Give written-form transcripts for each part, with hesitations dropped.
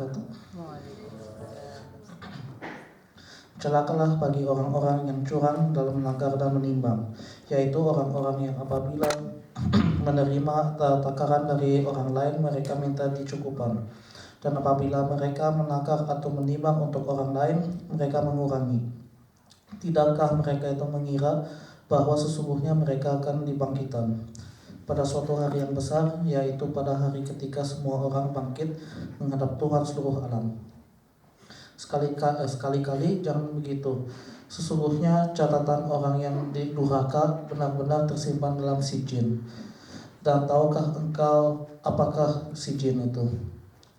wabarakatuh. Celakalah bagi orang-orang yang curang dalam menakar dan menimbang, yaitu orang-orang yang apabila menerima takaran dari orang lain mereka minta dicukupan, dan apabila mereka menakar atau menimbang untuk orang lain mereka mengurangi. Tidakkah mereka itu mengira bahwa sesungguhnya mereka akan dibangkitkan pada suatu hari yang besar, yaitu pada hari ketika semua orang bangkit menghadap Tuhan seluruh alam. Sekali-kali jangan begitu. Sesungguhnya catatan orang yang durhaka benar-benar tersimpan dalam sijin. Dan tahukah engkau apakah sijin itu?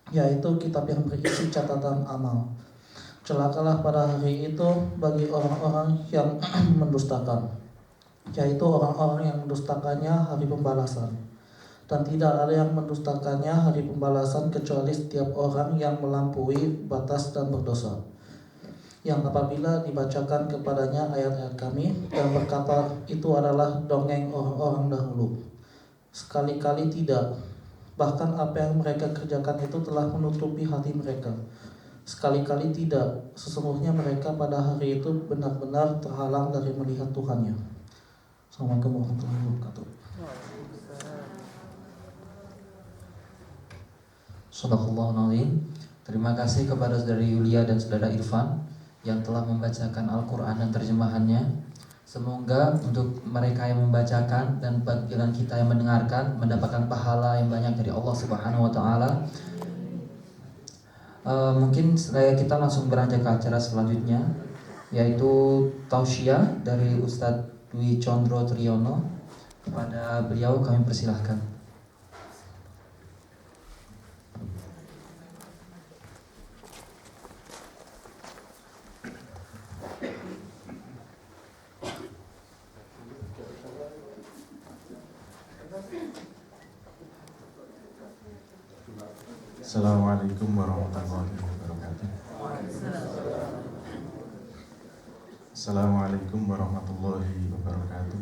Yaitu kitab yang berisi catatan amal. Celakalah pada hari itu bagi orang-orang yang mendustakan, yaitu orang-orang yang mendustakannya hari pembalasan. Dan tidak ada yang mendustakannya hari pembalasan kecuali setiap orang yang melampaui batas dan berdosa, yang apabila dibacakan kepadanya ayat-ayat kami dan berkata itu adalah dongeng orang-orang dahulu. Sekali-kali tidak. Bahkan apa yang mereka kerjakan itu telah menutupi hati mereka. Sekali-kali tidak. Sesungguhnya mereka pada hari itu benar-benar terhalang dari melihat Tuhannya. Assalamualaikum warahmatullahi wabarakatuh. Shadaqallahul Azim. Terima kasih kepada Saudara Yulia dan Saudara Irfan yang telah membacakan Al-Quran dan terjemahannya. Semoga untuk mereka yang membacakan dan bagian kita yang mendengarkan mendapatkan pahala yang banyak dari Allah Subhanahu wa Ta'ala. Mungkin kita langsung beranjak ke acara selanjutnya, yaitu tausiah dari Ustadz Dwi Condro Triyono. Kepada beliau kami persilahkan. Assalamualaikum warahmatullahi wabarakatuh. Assalamualaikum warahmatullahi wabarakatuh.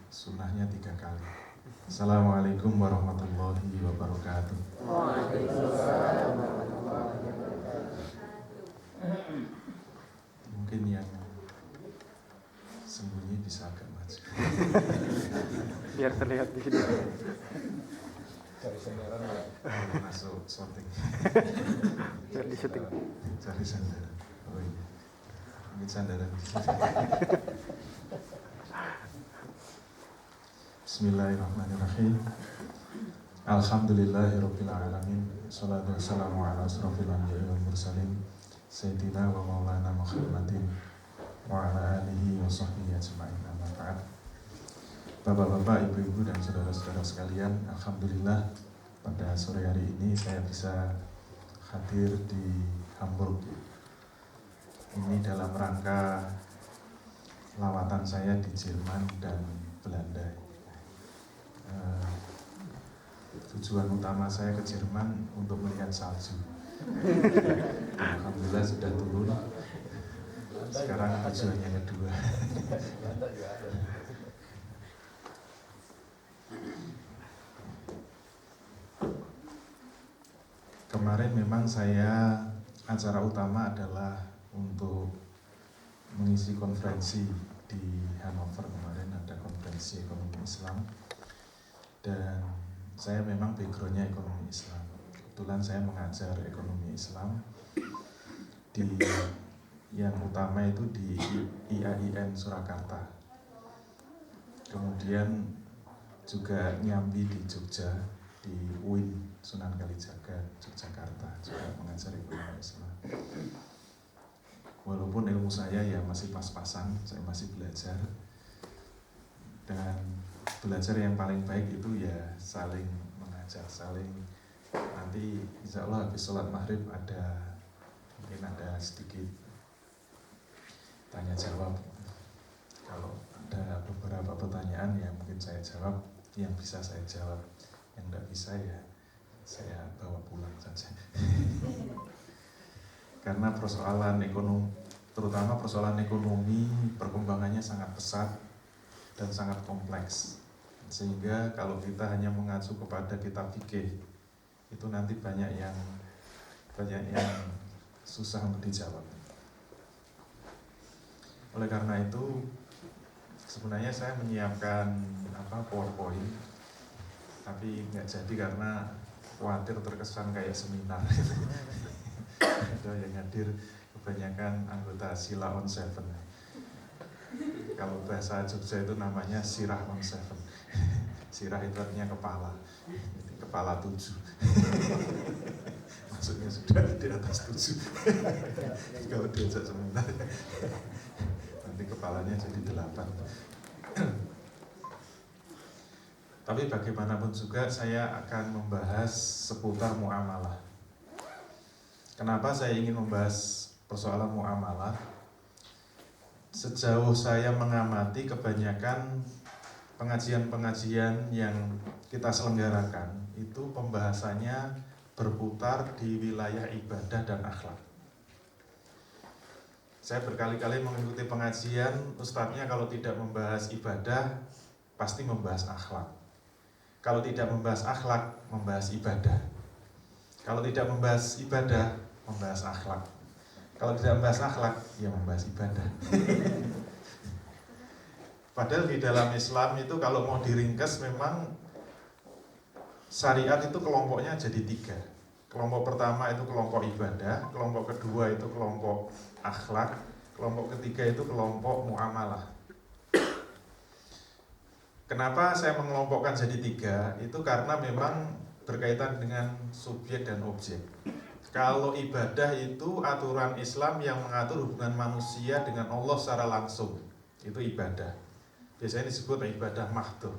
Sunnahnya 3 kali. Assalamualaikum warahmatullahi wabarakatuh. Mungkin yang sembunyi bisa agak maju biar terlihat di sini. Cari sandaran ya. Masuk sorting. Biar di syuting. Cari sandaran. Oh iya. Mungkin sandaran. Bismillahirrahmanirrahim. Alhamdulillahirabbil alamin. Shalatu wassalamu ala asrofil anbiya'i wal mursalin sayyidina wa maulana Muhammadin wa ala alihi wa sahbihi ajma'in. Amma ba'd. Bapak-bapak, ibu-ibu dan saudara-saudara sekalian, alhamdulillah pada sore hari ini saya bisa hadir di Hamburg. Ini dalam rangka lawatan saya di Jerman dan Belanda. Tujuan utama saya ke Jerman untuk melihat salju. Alhamdulillah sudah turun. Sekarang tujuannya kedua. Kemarin memang acara utama adalah untuk mengisi konferensi di Hannover. Kemarin ada konferensi ekonomi Islam dan saya memang backgroundnya ekonomi Islam. Kebetulan saya mengajar ekonomi Islam di yang utama itu di IAIN Surakarta. Kemudian juga nyambi di Jogja, di UIN Sunan Kalijaga, Yogyakarta, juga mengajar ekonomi Islam. Walaupun ilmu saya ya masih pas-pasan, saya masih belajar. Dan belajar yang paling baik itu ya saling mengajar, nanti insya Allah habis sholat maghrib mungkin ada sedikit tanya jawab. Kalau ada beberapa pertanyaan ya mungkin saya jawab, yang bisa saya jawab, yang tidak bisa ya saya bawa pulang saja. Karena persoalan ekonomi, terutama persoalan ekonomi, perkembangannya sangat pesat dan sangat kompleks. Sehingga kalau kita hanya mengacu kepada kitab fikih, itu nanti banyak yang susah untuk dijawab. Oleh karena itu, sebenarnya saya menyiapkan PowerPoint, tapi nggak jadi karena khawatir terkesan kayak seminar. Ada yang hadir kebanyakan anggota Sila on Seven. Kalau bahasa Jogja itu namanya Sirah on Seven. Sirah itu artinya kepala, jadi kepala 7. Maksudnya sudah di atas 7. Kalau diajak seminar, nanti kepalanya jadi 8. Tapi bagaimanapun juga saya akan membahas seputar muamalah. Kenapa saya ingin membahas persoalan muamalah? Sejauh saya mengamati kebanyakan pengajian-pengajian yang kita selenggarakan, itu pembahasannya berputar di wilayah ibadah dan akhlak. Saya berkali-kali mengikuti pengajian, ustadznya kalau tidak membahas ibadah, pasti membahas akhlak. Kalau tidak membahas akhlak, membahas ibadah. Kalau tidak membahas ibadah, membahas akhlak. Kalau tidak membahas akhlak, ya membahas ibadah. Padahal di dalam Islam itu kalau mau diringkas memang syariat itu kelompoknya jadi 3. Kelompok pertama itu kelompok ibadah, kelompok kedua itu kelompok akhlak, kelompok ketiga itu kelompok muamalah. Kenapa saya mengelompokkan jadi 3? Itu karena memang berkaitan dengan subjek dan objek. Kalau ibadah itu aturan Islam yang mengatur hubungan manusia dengan Allah secara langsung, itu ibadah. Biasanya disebut ibadah mahdhur.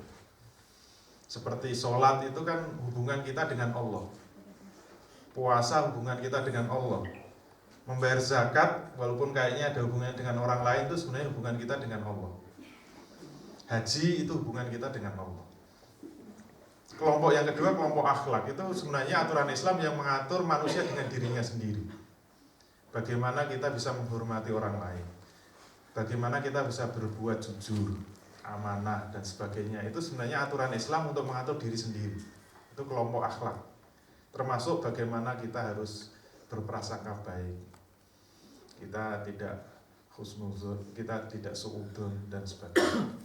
Seperti sholat itu kan hubungan kita dengan Allah. Puasa hubungan kita dengan Allah. Membayar zakat walaupun kayaknya ada hubungan dengan orang lain, itu sebenarnya hubungan kita dengan Allah. Haji itu hubungan kita dengan Allah. Kelompok yang kedua, kelompok akhlak, itu sebenarnya aturan Islam yang mengatur manusia dengan dirinya sendiri. Bagaimana kita bisa menghormati orang lain, bagaimana kita bisa berbuat jujur, amanah, dan sebagainya. Itu sebenarnya aturan Islam untuk mengatur diri sendiri. Itu kelompok akhlak. Termasuk bagaimana kita harus berprasangka baik, kita tidak husnuzon, kita tidak suudon, dan sebagainya.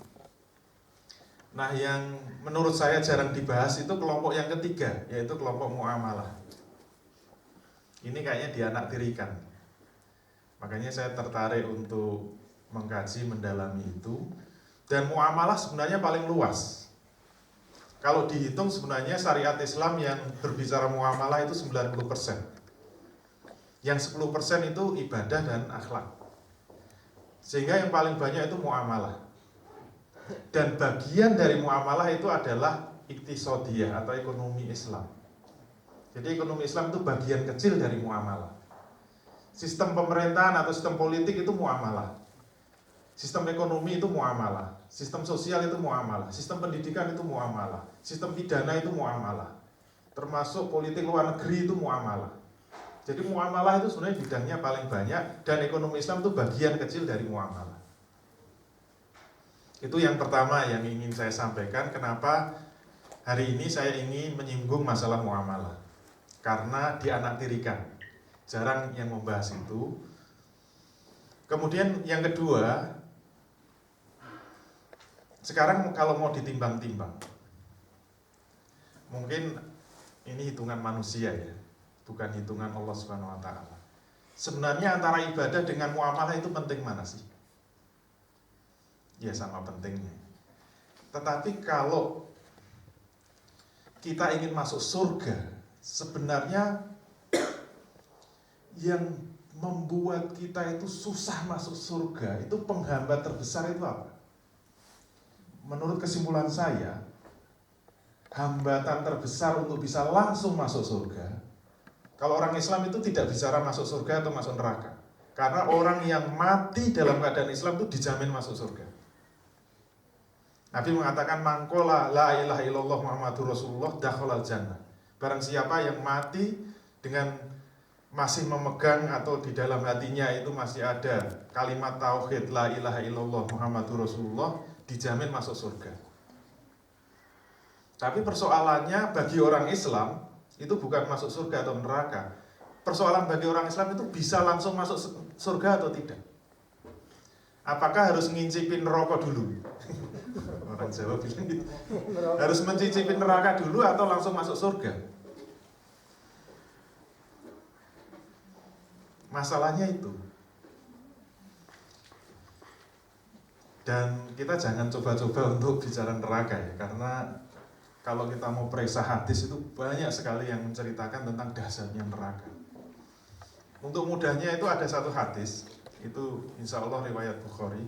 Nah, yang menurut saya jarang dibahas itu kelompok yang ketiga, yaitu kelompok muamalah. Ini kayaknya dianaktirikan. Makanya saya tertarik untuk mengkaji, mendalami itu. Dan muamalah sebenarnya paling luas. Kalau dihitung sebenarnya syariat Islam yang berbicara muamalah itu 90%. Yang 10% itu ibadah dan akhlak. Sehingga yang paling banyak itu muamalah. Dan bagian dari muamalah itu adalah iktisodiyah atau ekonomi Islam. Jadi ekonomi Islam itu bagian kecil dari muamalah. Sistem pemerintahan atau sistem politik itu muamalah. Sistem ekonomi itu muamalah. Sistem sosial itu muamalah. Sistem pendidikan itu muamalah. Sistem pidana itu muamalah. Termasuk politik luar negeri itu muamalah. Jadi muamalah itu sebenarnya bidangnya paling banyak, dan ekonomi Islam itu bagian kecil dari muamalah. Itu yang pertama yang ingin saya sampaikan. Kenapa hari ini saya ingin menyinggung masalah muamalah? Karena dianaktirikan, jarang yang membahas itu. Kemudian yang kedua, sekarang kalau mau ditimbang-timbang, mungkin ini hitungan manusia ya, bukan hitungan Allah Subhanahu wa taala. Sebenarnya antara ibadah dengan muamalah itu penting mana sih? Ya sama pentingnya. Tetapi kalau kita ingin masuk surga, sebenarnya yang membuat kita itu susah masuk surga, itu penghambat terbesar itu apa? Menurut kesimpulan saya, hambatan terbesar untuk bisa langsung masuk surga, kalau orang Islam itu tidak bicara masuk surga atau masuk neraka. Karena orang yang mati dalam keadaan Islam itu dijamin masuk surga. Nabi mengatakan, mangkola la ilaha illallah Muhammadur Rasulullah dakhalal jannah. Barang siapa yang mati dengan masih memegang atau di dalam hatinya itu masih ada kalimat tauhid la ilaha illallah Muhammadur Rasulullah, dijamin masuk surga. Tapi persoalannya bagi orang Islam itu bukan masuk surga atau neraka. Persoalan bagi orang Islam itu bisa langsung masuk surga atau tidak. Apakah harus ngincipin rokok dulu? Orang Jawa bilang gitu. Harus mencicipi neraka dulu atau langsung masuk surga? Masalahnya itu. Dan kita jangan coba-coba untuk bicara neraka ya, karena kalau kita mau periksa hadis itu banyak sekali yang menceritakan tentang dahsyatnya neraka. Untuk mudahnya itu ada satu hadis, itu insya Allah riwayat Bukhari.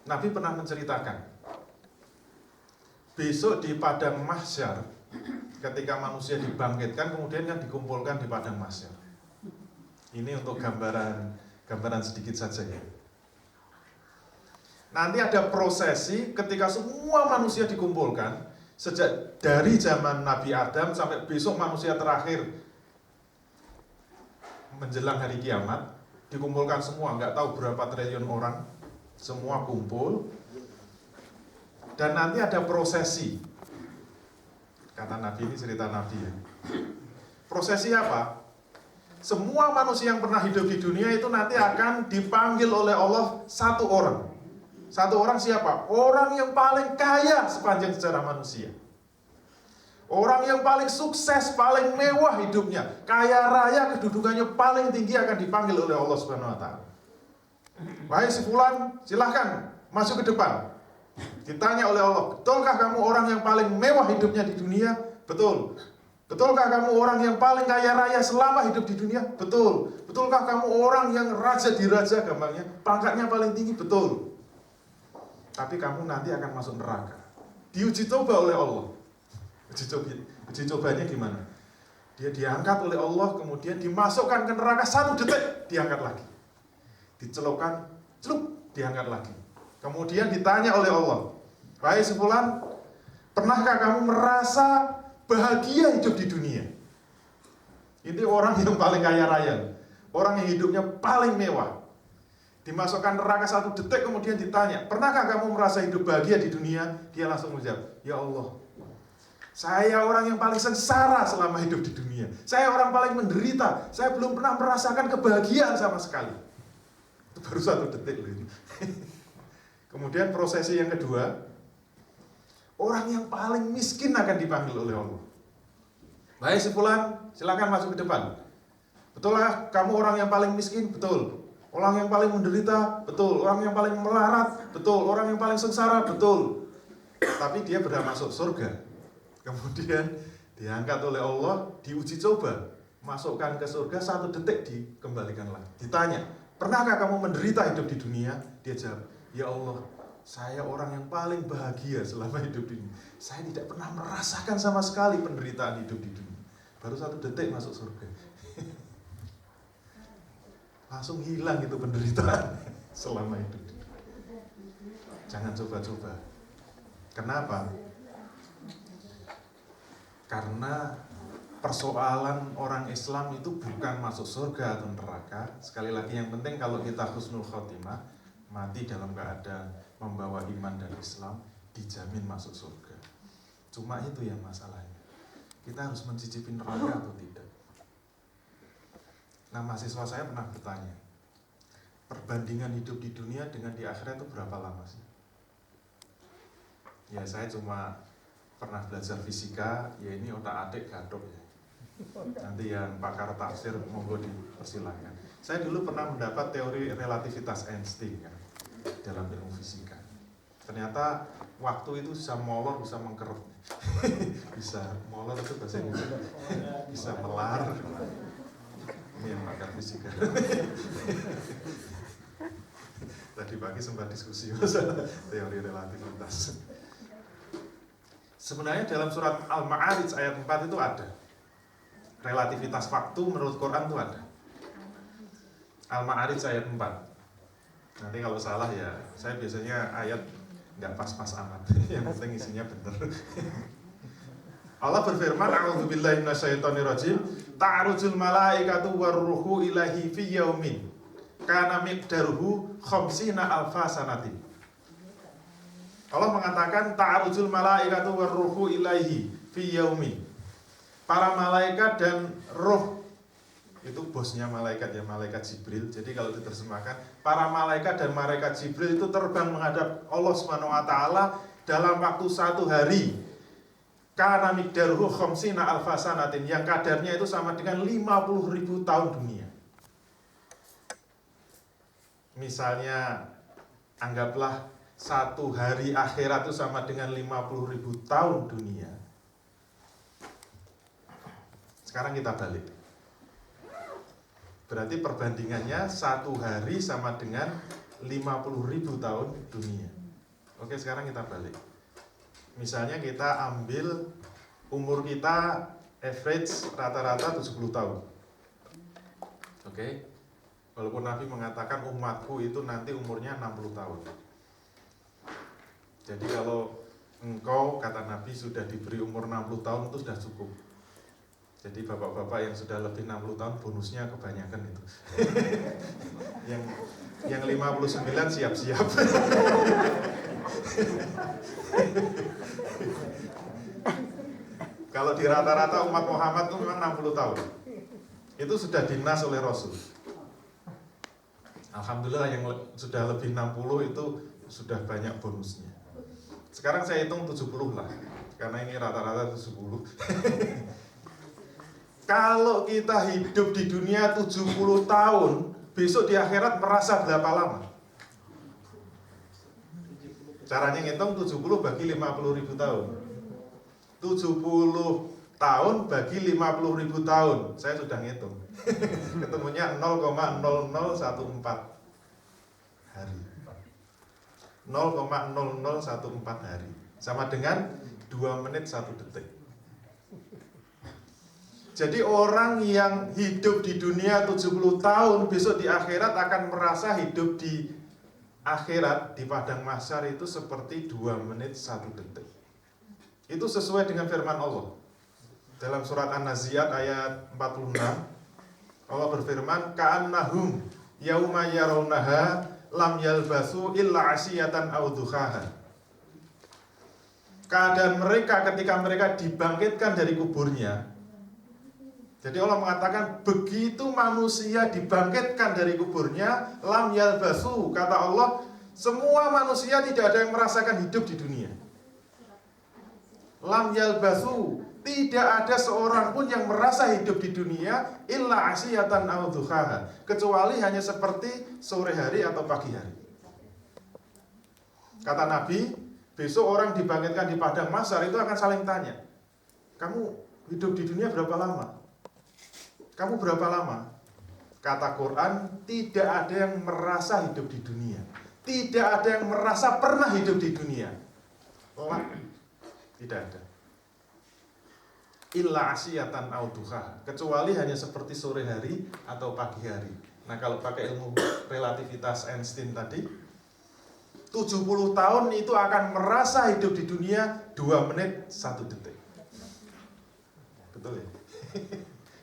Nabi pernah menceritakan, besok di padang mahsyar, ketika manusia dibangkitkan, kemudian kan dikumpulkan di padang mahsyar. Ini untuk gambaran sedikit saja ya. Nanti ada prosesi ketika semua manusia dikumpulkan, sejak dari zaman Nabi Adam sampai besok manusia terakhir menjelang hari kiamat, dikumpulkan semua, nggak tahu berapa triliun orang, semua kumpul, dan nanti ada prosesi. Kata Nabi, ini cerita Nabi ya. Prosesi apa? Semua manusia yang pernah hidup di dunia itu nanti akan dipanggil oleh Allah satu orang. Satu orang siapa? Orang yang paling kaya sepanjang sejarah manusia. Orang yang paling sukses, paling mewah hidupnya, kaya raya, kedudukannya paling tinggi akan dipanggil oleh Allah Subhanahu wa taala. Wahai si fulan, silahkan masuk ke depan. Ditanya oleh Allah, betulkah kamu orang yang paling mewah hidupnya di dunia? Betul. Betulkah kamu orang yang paling kaya raya selama hidup di dunia? Betul. Betulkah kamu orang yang raja di raja, gampangnya pangkatnya paling tinggi? Betul. Tapi kamu nanti akan masuk neraka. Diuji coba oleh Allah. Uji cobanya gimana? Dia diangkat oleh Allah, kemudian dimasukkan ke neraka 1 detik, diangkat lagi. Dicelupkan, celup, diangkat lagi. Kemudian ditanya oleh Allah, wahai si fulan, pernahkah kamu merasa bahagia hidup di dunia? Ini orang yang paling kaya raya, orang yang hidupnya paling mewah. Dimasukkan neraka 1 detik, kemudian ditanya, pernahkah kamu merasa hidup bahagia di dunia? Dia langsung menjawab, ya Allah, saya orang yang paling sengsara selama hidup di dunia. Saya orang paling menderita. Saya belum pernah merasakan kebahagiaan sama sekali. Itu baru 1 detik loh ini. Kemudian prosesi yang kedua, orang yang paling miskin akan dipanggil oleh Allah. Baik si fulan, silakan masuk ke depan. Betulkah kamu orang yang paling miskin? Betul. Orang yang paling menderita? Betul. Orang yang paling melarat? Betul. Orang yang paling sengsara? Betul. Tapi dia berhak masuk surga. Kemudian diangkat oleh Allah, diuji coba, masukkan ke surga 1 detik, dikembalikan lagi. Ditanya, pernahkah kamu menderita hidup di dunia? Dia jawab, ya Allah, saya orang yang paling bahagia selama hidup di dunia. Saya tidak pernah merasakan sama sekali penderitaan hidup di dunia. Baru 1 detik masuk surga. Langsung hilang itu penderitaan selama hidup di dunia. Jangan coba-coba. Kenapa? Karena persoalan orang Islam itu bukan masuk surga atau neraka. Sekali lagi yang penting kalau kita husnul khotimah, mati dalam keadaan membawa iman dan Islam, dijamin masuk surga. Cuma itu yang masalahnya. Kita harus mencicipi neraka atau tidak. Nah, mahasiswa saya pernah bertanya, perbandingan hidup di dunia dengan di akhirat itu berapa lama sih? Ya, saya cuma pernah belajar fisika, ya ini otak-atik gadok ya. Nanti yang pakar tafsir monggo dipersilahkan. Saya dulu pernah mendapat teori relativitas Einstein kan, dalam ilmu fisika. Ternyata waktu itu bisa molor, bisa mengkerut. Bisa molor itu bahasa Indonesia. Bisa melar. Ini yang pakar fisika. Tadi pagi sempat diskusi masalah teori relativitas. Sebenarnya dalam surat Al-Ma'arij ayat 4 itu ada. Relativitas waktu menurut Quran itu ada. Al-Ma'arij ayat 4. Nanti kalau salah ya, saya biasanya ayat nggak pas-pas amat. Yang penting isinya benar. Allah berfirman, a'udzubillahi minasyaitonirrajim, ta'rujul malaikatu warruhu ilahi fi yaumin kana miqdaruhu khamsina alfa sanatin. Allah mengatakan ta'arujul malaikatu warruhu ilaihi fi yaumi. Para malaikat dan roh, itu bosnya malaikat ya, malaikat Jibril. Jadi kalau diterjemahkan, para malaikat dan malaikat Jibril itu terbang menghadap Allah Subhanahu wa taala dalam waktu 1 hari. Kana miqdaruhu khamsina alfasanatin, yang kadarnya itu sama dengan 50.000 tahun dunia. Misalnya anggaplah 1 hari akhirat itu sama dengan 50.000 tahun dunia. Sekarang kita balik. Berarti perbandingannya 1 hari sama dengan 50.000 tahun dunia. Oke, sekarang kita balik. Misalnya kita ambil umur kita average rata-rata 70 tahun. Oke. Walaupun Nabi mengatakan umatku itu nanti umurnya 60 tahun. Jadi kalau engkau, kata Nabi, sudah diberi umur 60 tahun itu sudah cukup. Jadi bapak-bapak yang sudah lebih 60 tahun bonusnya kebanyakan itu. yang 59 siap-siap. Kalau di rata-rata umat Muhammad itu memang 60 tahun. Itu sudah dinas oleh Rasul. Alhamdulillah yang sudah lebih 60 itu sudah banyak bonusnya. Sekarang saya hitung 70 lah, karena ini rata-rata 70. Kalau kita hidup di dunia 70 tahun, besok di akhirat merasa berapa lama? Caranya ngitung 70 bagi 50.000 tahun. 70 tahun bagi 50.000 tahun. Saya sudah ngitung. Ketemunya 0,0014 hari. 0,0014 hari. Sama dengan 2 menit 1 detik. Jadi orang yang hidup di dunia 70 tahun, besok di akhirat akan merasa hidup di akhirat, di padang mahsyar itu seperti 2 menit 1 detik. Itu sesuai dengan firman Allah. Dalam surat An-Nazi'at ayat 46, Allah berfirman, ka'annahum yauma yarawnaha lam yalbasu illa asiyatan aw duhaha. Keadaan mereka ketika mereka dibangkitkan dari kuburnya. Jadi Allah mengatakan begitu manusia dibangkitkan dari kuburnya, lam yalbasu, kata Allah, semua manusia tidak ada yang merasakan hidup di dunia. Lam yalbasu, tidak ada seorang pun yang merasa hidup di dunia illa asiyatan aw duhaha, kecuali hanya seperti sore hari atau pagi hari. Kata Nabi, besok orang dibangkitkan di padang mahsyar itu akan saling tanya, kamu hidup di dunia berapa lama? Kamu berapa lama? Kata Quran, tidak ada yang merasa hidup di dunia. Tidak ada yang merasa pernah hidup di dunia. Tidak ada. Illa asiyatan aw duha, kecuali hanya seperti sore hari atau pagi hari. Nah, kalau pakai ilmu relativitas Einstein tadi, 70 tahun itu akan merasa hidup di dunia 2 menit 1 detik. Betul ya?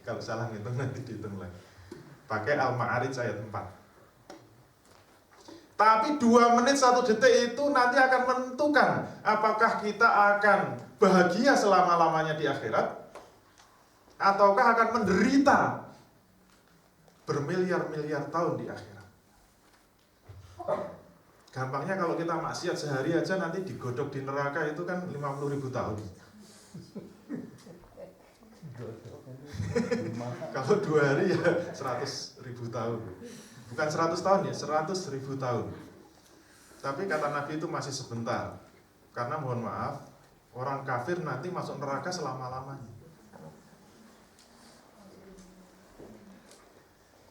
Kalau salah ngitung nanti dihitung lagi. Pakai Al-Ma'arij ayat 4. Tapi 2 menit 1 detik itu nanti akan menentukan apakah kita akan bahagia selama-lamanya di akhirat, ataukah akan menderita bermiliar-miliar tahun di akhirat. Gampangnya kalau kita maksiat sehari aja nanti digodok di neraka itu kan 50.000 tahun. Kalau 2 hari ya 100.000 tahun. Bukan 100 tahun ya, 100.000 tahun. Tapi kata Nabi itu masih sebentar. Karena mohon maaf, orang kafir nanti masuk neraka selama-lamanya.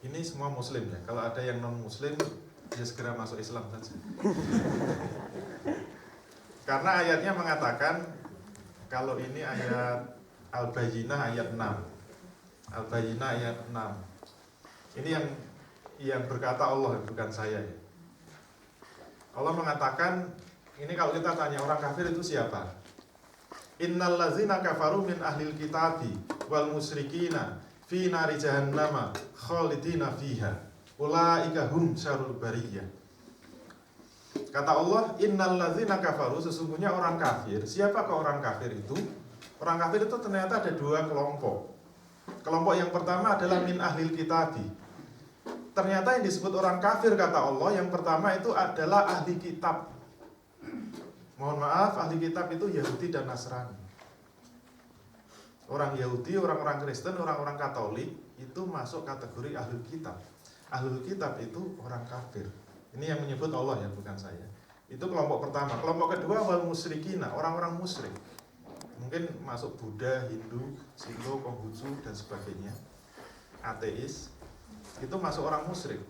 Ini semua muslim ya. Kalau ada yang non muslim, dia segera masuk Islam saja. Karena ayatnya mengatakan, kalau ini ayat Al-Bayyinah ayat 6. Al-Bayyinah ayat 6. Ini yang berkata Allah, bukan saya ya. Allah mengatakan, ini kalau kita tanya orang kafir itu siapa? Innal ladzina kafaru min ahlil kitabi wal musyrikina fi nari jahannama khalidina fiha ulaika hum syarrul bariyah. Kata Allah, innal ladzina kafaru, sesungguhnya orang kafir. Siapakah orang kafir itu? Orang kafir itu ternyata ada dua kelompok. Kelompok yang pertama adalah min ahlil kitabi. Ternyata yang disebut orang kafir kata Allah, yang pertama itu adalah ahli kitab. Mohon maaf, ahli kitab itu Yahudi dan Nasrani. Orang Yahudi, orang-orang Kristen, orang-orang Katolik itu masuk kategori ahlul kitab. Ahlul kitab itu orang kafir. Ini yang menyebut Allah ya, bukan saya. Itu kelompok pertama. Kelompok kedua wal musyrikina, orang-orang musyrik. Mungkin masuk Buddha, Hindu, Shinto, Konghucu dan sebagainya. Ateis. Itu masuk orang musyrik.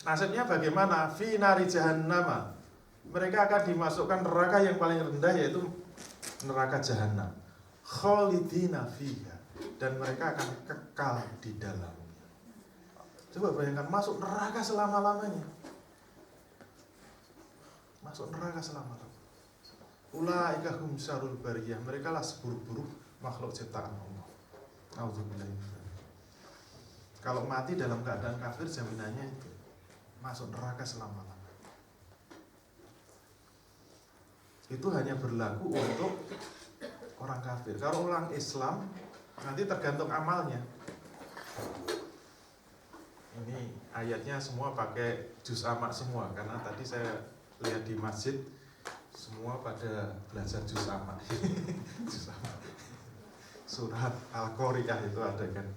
Nasibnya bagaimana? Fi nari jahannama. Mereka akan dimasukkan neraka yang paling rendah, yaitu neraka jahanam. Khalidina fiha, dan mereka akan kekal di dalamnya. Coba bayangkan masuk neraka selama-lamanya. Masuk neraka selama-lamanya. Ulaika hum syarrul bariyah, mereka lah seburuk-buruk makhluk ciptaan Allah. Auzubillahi min dzalik. Kalau mati dalam keadaan kafir, jaminannya itu masuk neraka selama-lamanya. Itu hanya berlaku untuk orang kafir. Kalau orang Islam nanti tergantung amalnya. Ini ayatnya semua pakai juz amak semua, karena tadi saya lihat di masjid semua pada belajar juz amak. Juz amak. Surat Al-Qari'ah itu ada kan.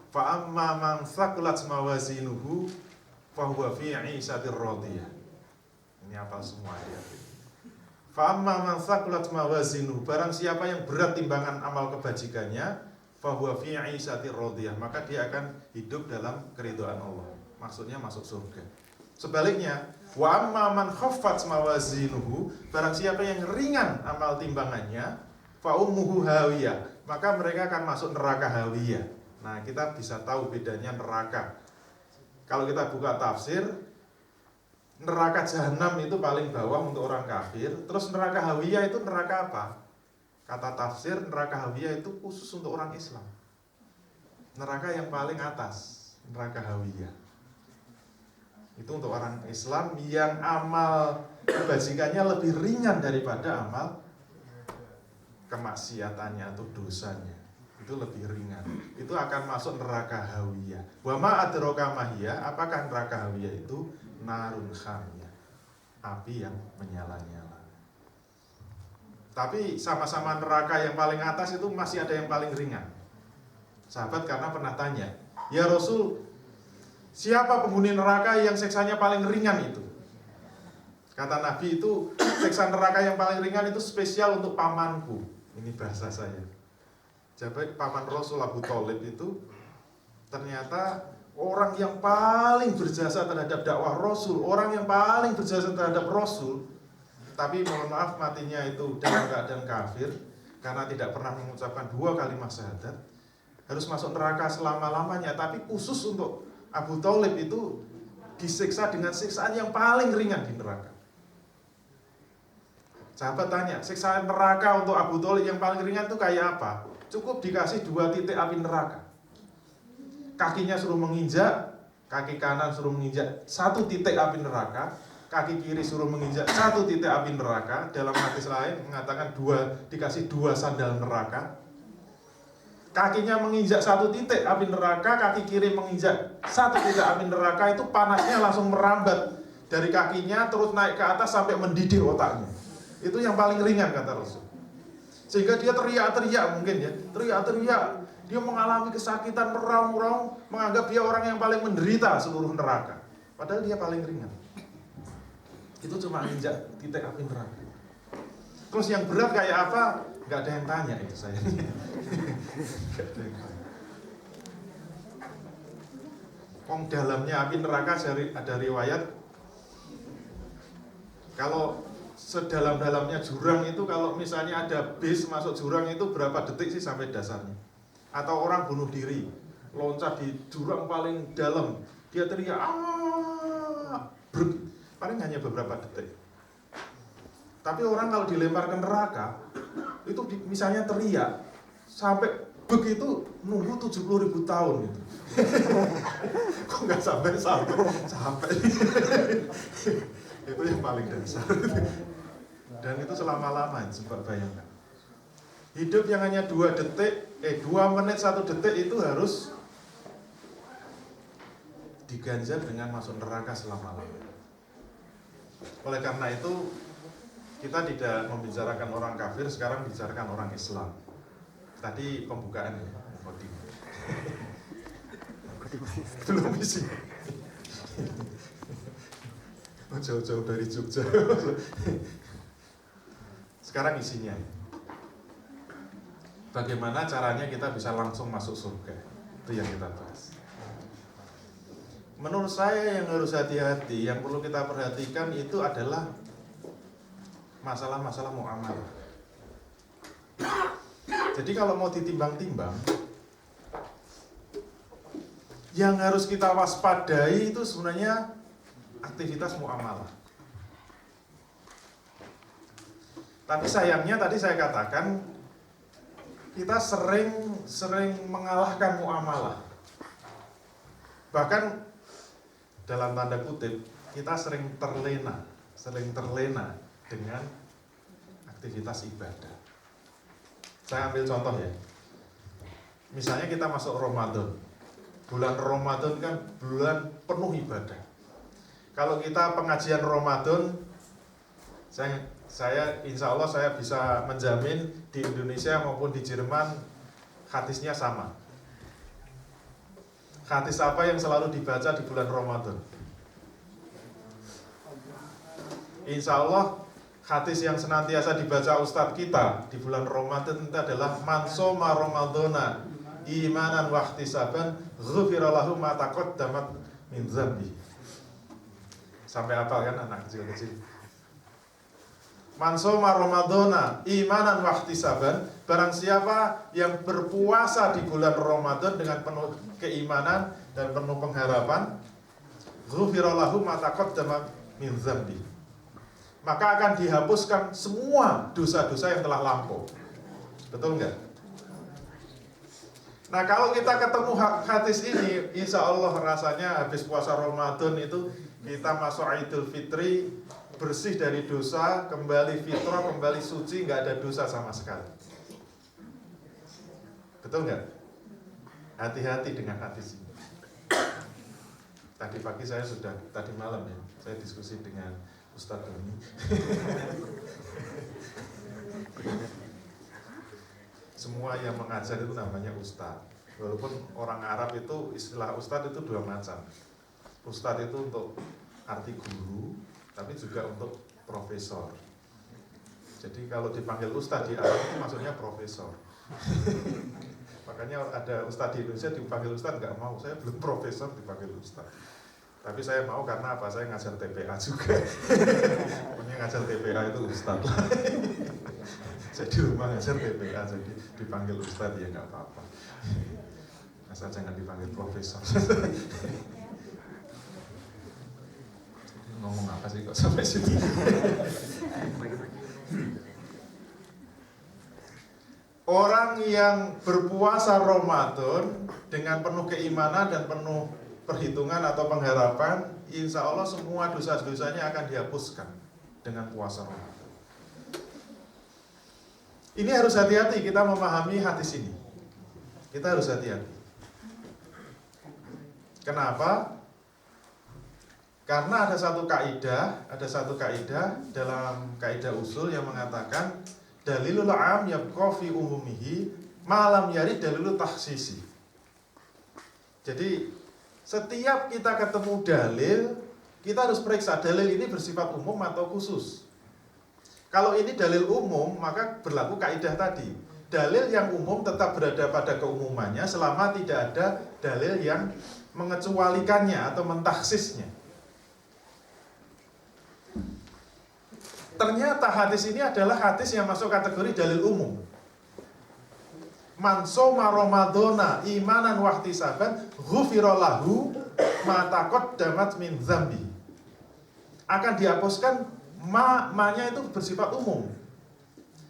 Fa amma man thaqulat mawazinuhu fa huwa fi 'ishatir radiyah. Ini hafal semua ayat ini. Fa amma man thaqulat mawazinuhu, barang siapa yang berat timbangan amal kebajikannya, fa huwa fi 'ishatir radiyah, maka dia akan hidup dalam keridhaan Allah. Maksudnya masuk surga. Sebaliknya, wa amma man khaffat mawazinuhu, barang siapa yang ringan amal timbangannya, fa ummuhu hawiyah, maka mereka akan masuk neraka hawiyah. Nah, kita bisa tahu bedanya neraka. Kalau kita buka tafsir, neraka jahanam itu paling bawah untuk orang kafir. Terus neraka hawiyah itu neraka apa? Kata tafsir, neraka hawiyah itu khusus untuk orang Islam. Neraka yang paling atas, neraka hawiyah. Itu untuk orang Islam yang amal kebajikannya lebih ringan daripada amal kemaksiatannya atau dosanya. Itu lebih ringan. Itu akan masuk neraka hawiyah. Wa ma adraka mahiyah, apakah neraka hawiyah itu? Narun khamiyah, api yang menyala-nyala. Tapi sama-sama neraka yang paling atas itu masih ada yang paling ringan. Sahabat karena pernah tanya, ya Rasul, siapa penghuni neraka yang siksanya paling ringan itu? Kata Nabi itu, siksa neraka yang paling ringan itu spesial untuk pamanku. Ini bahasa saya. Jadi paman Rasul Abu Thalib itu ternyata orang yang paling berjasa terhadap dakwah Rasul, orang yang paling berjasa terhadap Rasul. Tapi mohon maaf matinya itu dalam keadaan kafir, karena tidak pernah mengucapkan 2 kalimat syahadat, harus masuk neraka selama-lamanya. Tapi khusus untuk Abu Thalib itu disiksa dengan siksaan yang paling ringan di neraka. Sahabat tanya, siksaan neraka untuk Abu Thalib yang paling ringan itu kayak apa? Cukup dikasih 2 titik api neraka. Kakinya suruh menginjak, kaki kanan suruh menginjak 1 titik api neraka, kaki kiri suruh menginjak 1 titik api neraka. Dalam hadis lain mengatakan dikasih 2 sandal neraka. Kakinya menginjak 1 titik api neraka, kaki kiri menginjak 1 titik api neraka, itu panasnya langsung merambat dari kakinya terus naik ke atas sampai mendidih otaknya. Itu yang paling ringan kata Rasul. Sehingga dia teriak-teriak mungkin ya, teriak-teriak. Dia mengalami kesakitan, meraung-raung, menganggap dia orang yang paling menderita seluruh neraka. Padahal dia paling ringan. Itu cuma injak titik api neraka. Terus yang berat kayak apa? Gak ada yang tanya itu saya. Gak ada yang tanya. Dalamnya api neraka ada riwayat, kalau sedalam-dalamnya jurang itu, kalau misalnya ada bis masuk jurang itu berapa detik sih sampai dasarnya? Atau orang bunuh diri, loncat di jurang paling dalam, dia teriak, paling hanya beberapa detik. Tapi orang kalau dilempar ke neraka, itu misalnya teriak, sampai begitu nunggu 70.000 tahun gitu. Kok nggak sampai. Itu yang paling dasar. Dan itu selama-lamanya, coba bayangkan. Hidup yang hanya 2 menit 1 detik itu harus diganjar dengan masuk neraka selama-lamanya. Oleh karena itu, kita tidak membicarakan orang kafir, sekarang bicarakan orang Islam. Tadi pembukaan ya, voting. Belum isi. Jauh-jauh dari Jogja. Sekarang isinya. Bagaimana caranya kita bisa langsung masuk surga? Itu yang kita bahas. Menurut saya yang harus hati-hati, yang perlu kita perhatikan itu adalah masalah-masalah muamalah. Jadi kalau mau ditimbang-timbang, yang harus kita waspadai itu sebenarnya aktivitas muamalah. Tapi sayangnya tadi saya katakan kita sering mengalahkan muamalah. Bahkan dalam tanda kutip kita sering terlena dengan aktivitas ibadah. Saya ambil contoh ya. Misalnya kita masuk Ramadan. Bulan Ramadan kan bulan penuh ibadah. Kalau kita pengajian Ramadan, saya insya Allah saya bisa menjamin di Indonesia maupun di Jerman hadisnya sama. Hadis apa yang selalu dibaca di bulan Ramadan? Insya Allah hadis yang senantiasa dibaca Ustadz kita di bulan Ramadan itu adalah man shoma Ramadhana imanan wa ihtisaban ghufira lahu ma taqaddamat min dzambi. Sampai hafal kan anak kecil-kecil? Man shoma Ramadhana imanan wa ihtisaban, barang siapa yang berpuasa di bulan Ramadan dengan penuh keimanan dan penuh pengharapan, ghufira lahu ma taqaddamat min dzambi, maka akan dihapuskan semua dosa-dosa yang telah lampau. Betul nggak? Nah kalau kita ketemu hadis ini, insya Allah rasanya habis puasa Ramadan itu kita masuk Idul Fitri, bersih dari dosa, kembali fitrah, kembali suci, nggak ada dosa sama sekali. Betul nggak? Hati-hati dengan hadis ini. Tadi pagi saya sudah, tadi malam ya, saya diskusi dengan Ustadz Doni. Semua yang mengajar itu namanya Ustadz. Walaupun orang Arab itu istilah Ustadz itu 2 macam. Ustadz itu untuk arti guru, tapi juga untuk profesor. Jadi kalau dipanggil Ustadz di Arab itu maksudnya profesor. Makanya ada Ustadz di Indonesia dipanggil Ustadz nggak mau. Saya belum profesor dipanggil Ustadz. Tapi saya mau karena apa? Saya ngajar TPA juga. Punya ngajar TPA itu Ustadz. Saya di rumah ngajar TPA, jadi dipanggil Ustadz ya nggak apa-apa. Asal jangan dipanggil profesor. Ngomong apa sih kok sampai sini? Orang yang berpuasa Ramadan dengan penuh keimanan dan penuh perhitungan atau pengharapan, insya Allah semua dosa-dosanya akan dihapuskan dengan puasa Ramadan. Ini harus hati-hati kita memahami hadis ini. Kita harus hati-hati. Kenapa? Karena ada satu kaidah dalam kaidah usul yang mengatakan dalilul am yabqa fi umumihi ma lam yarid dalilul takhsisi. Jadi setiap kita ketemu dalil, kita harus periksa dalil ini bersifat umum atau khusus. Kalau ini dalil umum, maka berlaku kaidah tadi. Dalil yang umum tetap berada pada keumumannya selama tidak ada dalil yang mengecualikannya atau mentakhsisnya. Ternyata hadis ini adalah hadis yang masuk kategori dalil umum. Man shoma Ramadhana imanan wa ihtisaban ghufira lahu ma taqaddamat min dzambi. Akan dihapuskan ma-nya itu bersifat umum.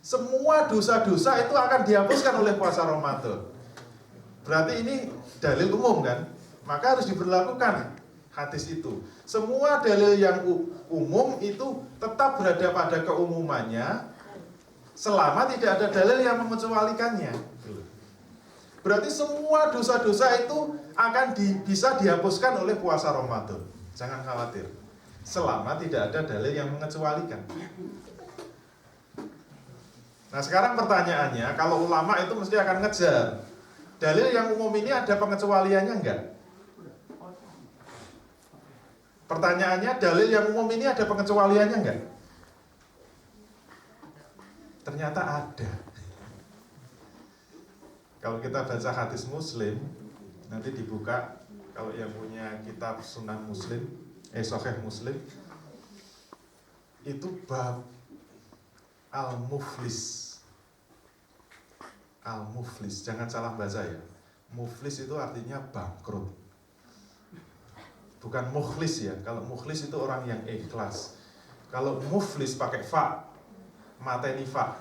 Semua dosa-dosa itu akan dihapuskan oleh puasa Ramadan. Berarti ini dalil umum kan? Maka harus diberlakukan hadis itu. Semua dalil yang umum itu tetap berada pada keumumannya selama tidak ada dalil yang mengecualikannya. Berarti semua dosa-dosa itu akan bisa dihapuskan oleh puasa Ramadan. Jangan khawatir. Selama tidak ada dalil yang mengecualikan. Nah sekarang pertanyaannya, kalau ulama itu mesti akan ngejar dalil yang umum ini ada pengecualiannya enggak? Pertanyaannya, dalil yang umum ini ada pengecualiannya enggak? Ternyata ada. Kalau kita baca hadis Muslim, nanti dibuka, kalau yang punya kitab Sunan Muslim, Sahih Muslim, itu bab Al-Muflis. Al-Muflis, jangan salah baca ya. Muflis itu artinya bangkrut. Bukan mukhlis ya. Kalau mukhlis itu orang yang ikhlas. Kalau muflis pakai fa, mateni fa.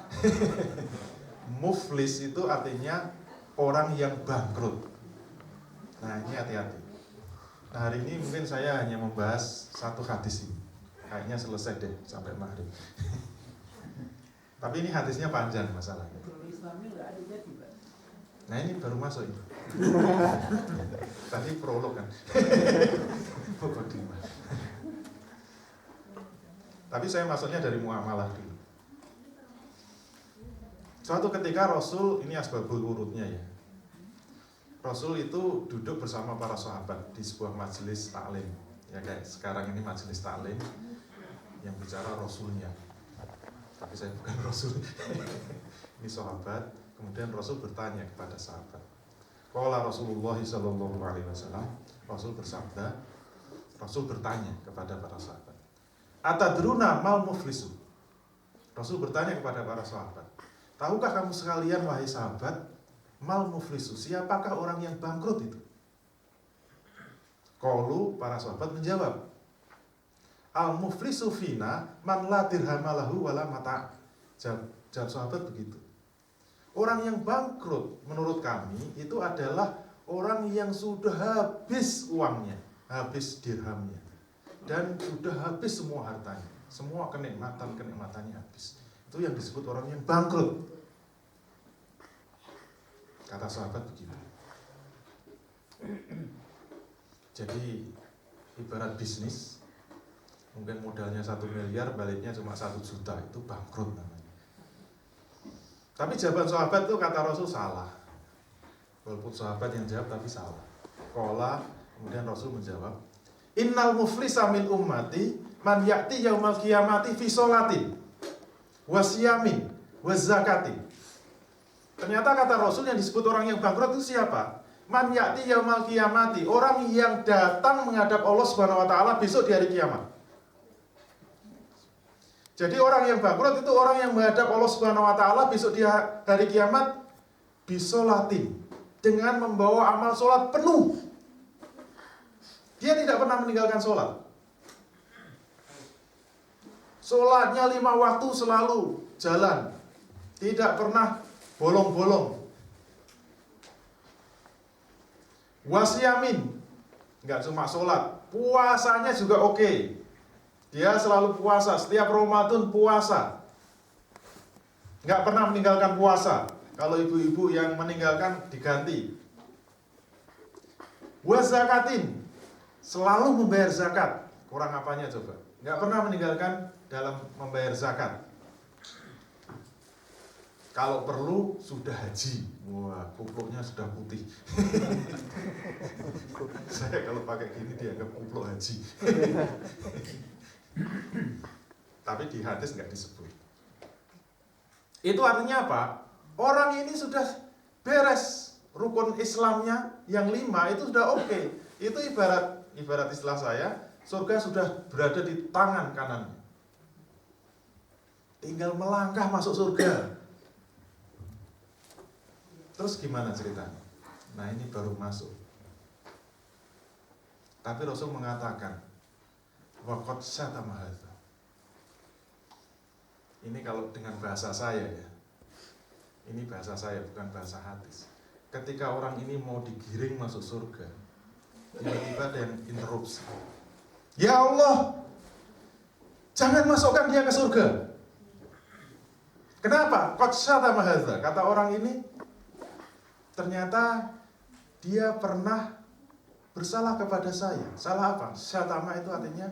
Muflis itu artinya orang yang bangkrut. Nah ini hati-hati. Nah hari ini mungkin saya hanya membahas satu hadis ini. Kayaknya selesai deh sampai maghrib. Tapi ini hadisnya panjang masalahnya. Nah ini baru masuk ini. Tadi prolog kan. Tapi saya masuknya dari muamalah dulu. Suatu ketika Rasul, ini asbabul wurudnya ya. Rasul itu duduk bersama para sahabat di sebuah majelis taklim. Ya kayak sekarang ini majelis taklim yang bicara Rasulnya. Tapi saya bukan Rasul. Ini sahabat. Kemudian Rasul bertanya kepada sahabat. Qala Rasulullah sallallahu alaihi wasallam, Rasul bersabda, Rasul bertanya kepada para sahabat, atadruna mal muflisu? Rasul bertanya kepada para sahabat, tahukah kamu sekalian wahai sahabat, mal muflisu, siapakah orang yang bangkrut itu? Qalu, para sahabat menjawab, al muflisu fina man la dirhamalahu wala mata. Jawab sahabat begitu. Orang yang bangkrut menurut kami itu adalah orang yang sudah habis uangnya, habis dirhamnya, dan sudah habis semua hartanya, semua kenikmatannya habis. Itu yang disebut orang yang bangkrut. Kata sahabat begitu. Jadi ibarat bisnis, mungkin modalnya 1 miliar, baliknya cuma 1 juta, itu bangkrut namanya. Tapi jawaban sahabat itu kata Rasul salah. Walaupun sahabat yang jawab tapi salah. Qala, kemudian Rasul menjawab, innal muflisa min ummati man ya'ti yaumal qiyamati fi sholatin wa siyamin wa zakatin. Ternyata kata Rasul yang disebut orang yang bangkrut itu siapa? Man ya'ti yaumal qiyamati, orang yang datang menghadap Allah Subhanahu wa taala besok di hari kiamat. Jadi orang yang bangkrut itu orang yang menghadap Allah Subhanahu wa taala besok di hari kiamat bisolatin, dengan membawa amal sholat penuh. Dia tidak pernah meninggalkan sholat. Sholatnya 5 waktu selalu jalan, tidak pernah bolong-bolong. Wasiyamin, nggak cuma sholat, puasanya juga oke. Dia selalu puasa, setiap Ramadan puasa. Nggak pernah meninggalkan puasa. Kalau ibu-ibu yang meninggalkan diganti. Wa zakatin, selalu membayar zakat. Kurang apanya coba? Nggak pernah meninggalkan dalam membayar zakat. Kalau perlu sudah haji. Wah, kupluknya sudah putih. Saya kalau pakai gini dianggap kupluk haji. Tapi di hadis nggak disebut. Itu artinya apa? Orang ini sudah beres rukun Islamnya yang 5 itu sudah oke. Itu ibarat istilah saya, surga sudah berada di tangan kanannya. Tinggal melangkah masuk surga. Terus gimana ceritanya? Nah ini baru masuk. Tapi Rasul mengatakan, waqad syatama hadza. Ini kalau dengan bahasa saya ya. Ini bahasa saya bukan bahasa hadis. ketika orang ini mau digiring masuk surga, tiba-tiba ada yang interupsi. Ya Allah, jangan masukkan dia ke surga. Kenapa? Qad syatama hadza. Kata orang ini, ternyata dia pernah bersalah kepada saya. Salah apa? Syatama itu artinya,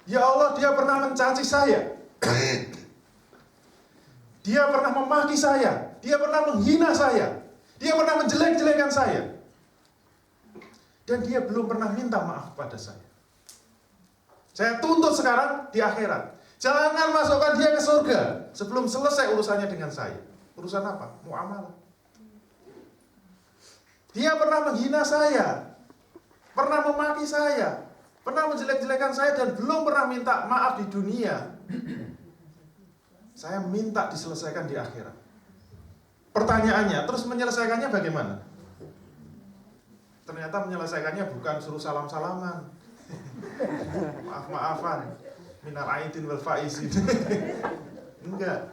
ya Allah, dia pernah mencaci saya. Dia pernah memaki saya. Dia pernah menghina saya. Dia pernah menjelek-jelekan saya. Dan dia belum pernah minta maaf pada saya. Saya tuntut sekarang di akhirat. Jangan masukkan dia ke surga sebelum selesai urusannya dengan saya. Urusan apa? Muamalah. Dia pernah menghina saya, pernah memaki saya, pernah menjelek-jelekan saya, dan belum pernah minta maaf di dunia. Saya minta diselesaikan di akhirat. Pertanyaannya, terus menyelesaikannya bagaimana? Ternyata menyelesaikannya bukan suruh salam-salaman, maaf-maafan, minal aidin wal faizin. Enggak.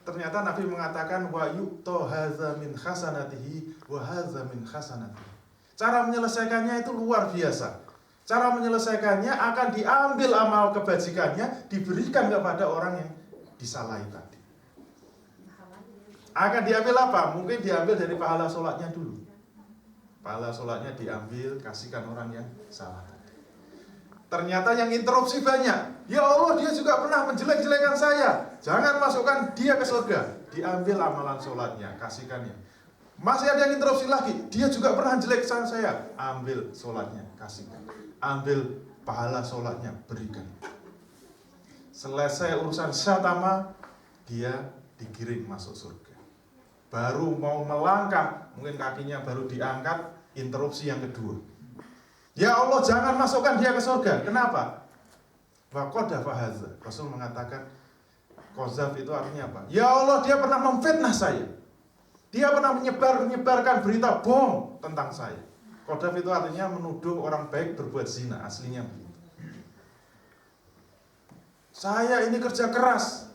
Ternyata Nabi mengatakan wa yu'ta hadza min hasanatihi wa hadza min hasanatihi. Cara menyelesaikannya itu luar biasa. Cara menyelesaikannya akan diambil amal kebajikannya, diberikan kepada orang yang disalahi tadi. Akan diambil apa? Mungkin diambil dari pahala sholatnya dulu. Pahala sholatnya diambil, kasihkan orang yang salah tadi. Ternyata yang interupsi banyak. Ya Allah, dia juga pernah menjelek-jelekan saya. Jangan masukkan dia ke surga. Diambil amalan sholatnya, kasihkannya. Masih ada yang interupsi lagi. Dia juga pernah jelek-jelekan saya. Ambil sholatnya, kasihkan. Ambil pahala sholatnya, berikan. Selesai urusan syatama, dia digiring masuk surga. Baru mau melangkah, mungkin kakinya baru diangkat, interupsi yang kedua. Ya Allah, jangan masukkan dia ke surga. Kenapa? Wa qadhafa hadza. Rasul mengatakan, qadzaf itu artinya apa? Ya Allah, dia pernah memfitnah saya. Dia pernah menyebarkan berita bohong tentang saya. Qadzaf itu artinya menuduh orang baik berbuat zina, aslinya begitu. Saya ini kerja keras.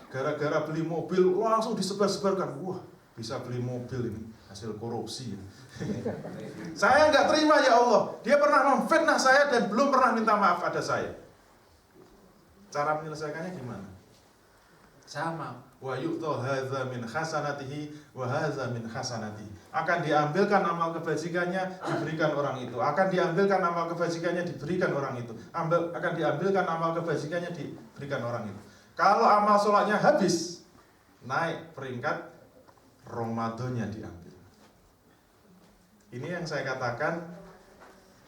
Gara-gara beli mobil langsung disebar-sebarkan. Wah, bisa beli mobil ini hasil korupsi. Saya nggak terima ya Allah. Dia pernah memfitnah saya dan belum pernah minta maaf pada saya. Cara menyelesaikannya gimana? Sama. Wa yu'ta hadza min hasanatihi wa hadza min hasanatihi. Akan diambilkan amal kebajikannya, diberikan orang itu. Akan diambilkan amal kebajikannya, diberikan orang itu. Akan diambilkan amal kebajikannya, diberikan orang itu. Kalau amal sholatnya habis, naik peringkat, Ramadannya diambil. Ini yang saya katakan,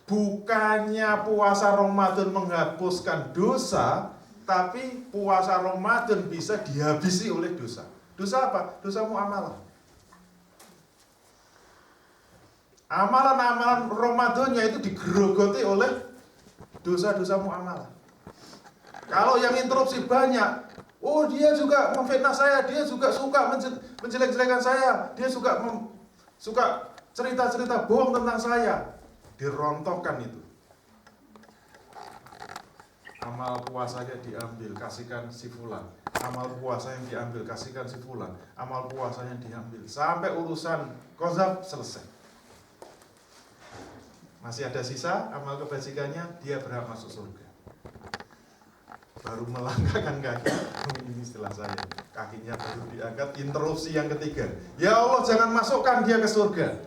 bukannya puasa Ramadan menghapuskan dosa, tapi puasa Ramadan bisa dihabisi oleh dosa. Dosa apa? Dosa muamalah. Amalan-amalan Ramadannya itu digerogoti oleh dosa-dosa muamalah. Kalau yang interupsi banyak, oh dia juga memfitnah saya, dia juga suka menjelek-jelekan saya, dia suka cerita-cerita bohong tentang saya, dirontokkan itu. Amal puasanya diambil, kasihkan si fulan. Amal puasa yang diambil, kasihkan si fulan. Amal puasanya diambil, sampai urusan qadzaf selesai. Masih ada sisa amal kebajikannya, dia berhak masuk surga. Baru melangkahkan kaki, ini istilah saya, kakinya baru diangkat, interupsi yang ketiga. Ya Allah, jangan masukkan dia ke surga.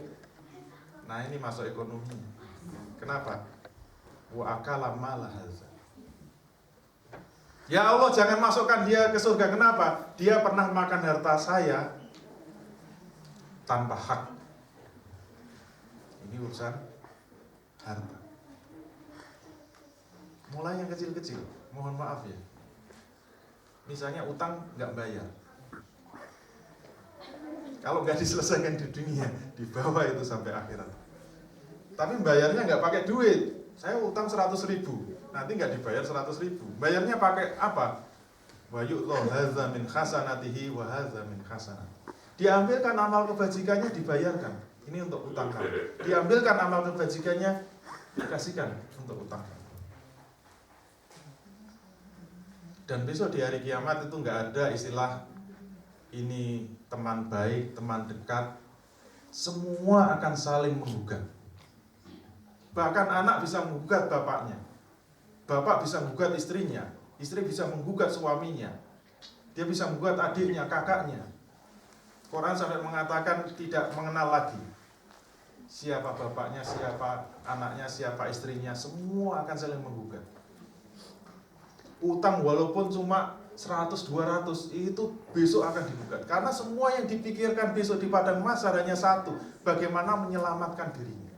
Nah, ini masuk ekonominya. Kenapa? Wa akala mala hadza. Ya Allah, jangan masukkan dia ke surga. Kenapa? Dia pernah makan harta saya tanpa hak. Ini urusan harta. Mulai yang kecil-kecil, mohon maaf ya. Misalnya utang nggak bayar. Kalau nggak diselesaikan di dunia, dibawa itu sampai akhirat. Tapi bayarnya nggak pakai duit. Saya utang 100.000, nanti nggak dibayar 100.000. Bayarnya pakai apa? Wa yu'ta hadza min hasanatihi wa hadza min hasanatihi. Diambilkan amal kebajikannya, dibayarkan. Ini untuk utang kamu. Diambilkan amal kebajikannya, dikasihkan untuk utang kamu. Dan besok di hari kiamat itu nggak ada istilah ini teman baik, teman dekat, semua akan saling menggugat. Bahkan anak bisa menggugat bapaknya, bapak bisa menggugat istrinya, istri bisa menggugat suaminya, dia bisa menggugat adiknya, kakaknya. Quran sampai mengatakan tidak mengenal lagi siapa bapaknya, siapa anaknya, siapa istrinya, semua akan saling menggugat. Utang walaupun cuma 100-200 itu besok akan digugat. Karena semua yang dipikirkan besok di padang mahsyar hanya satu, bagaimana menyelamatkan dirinya.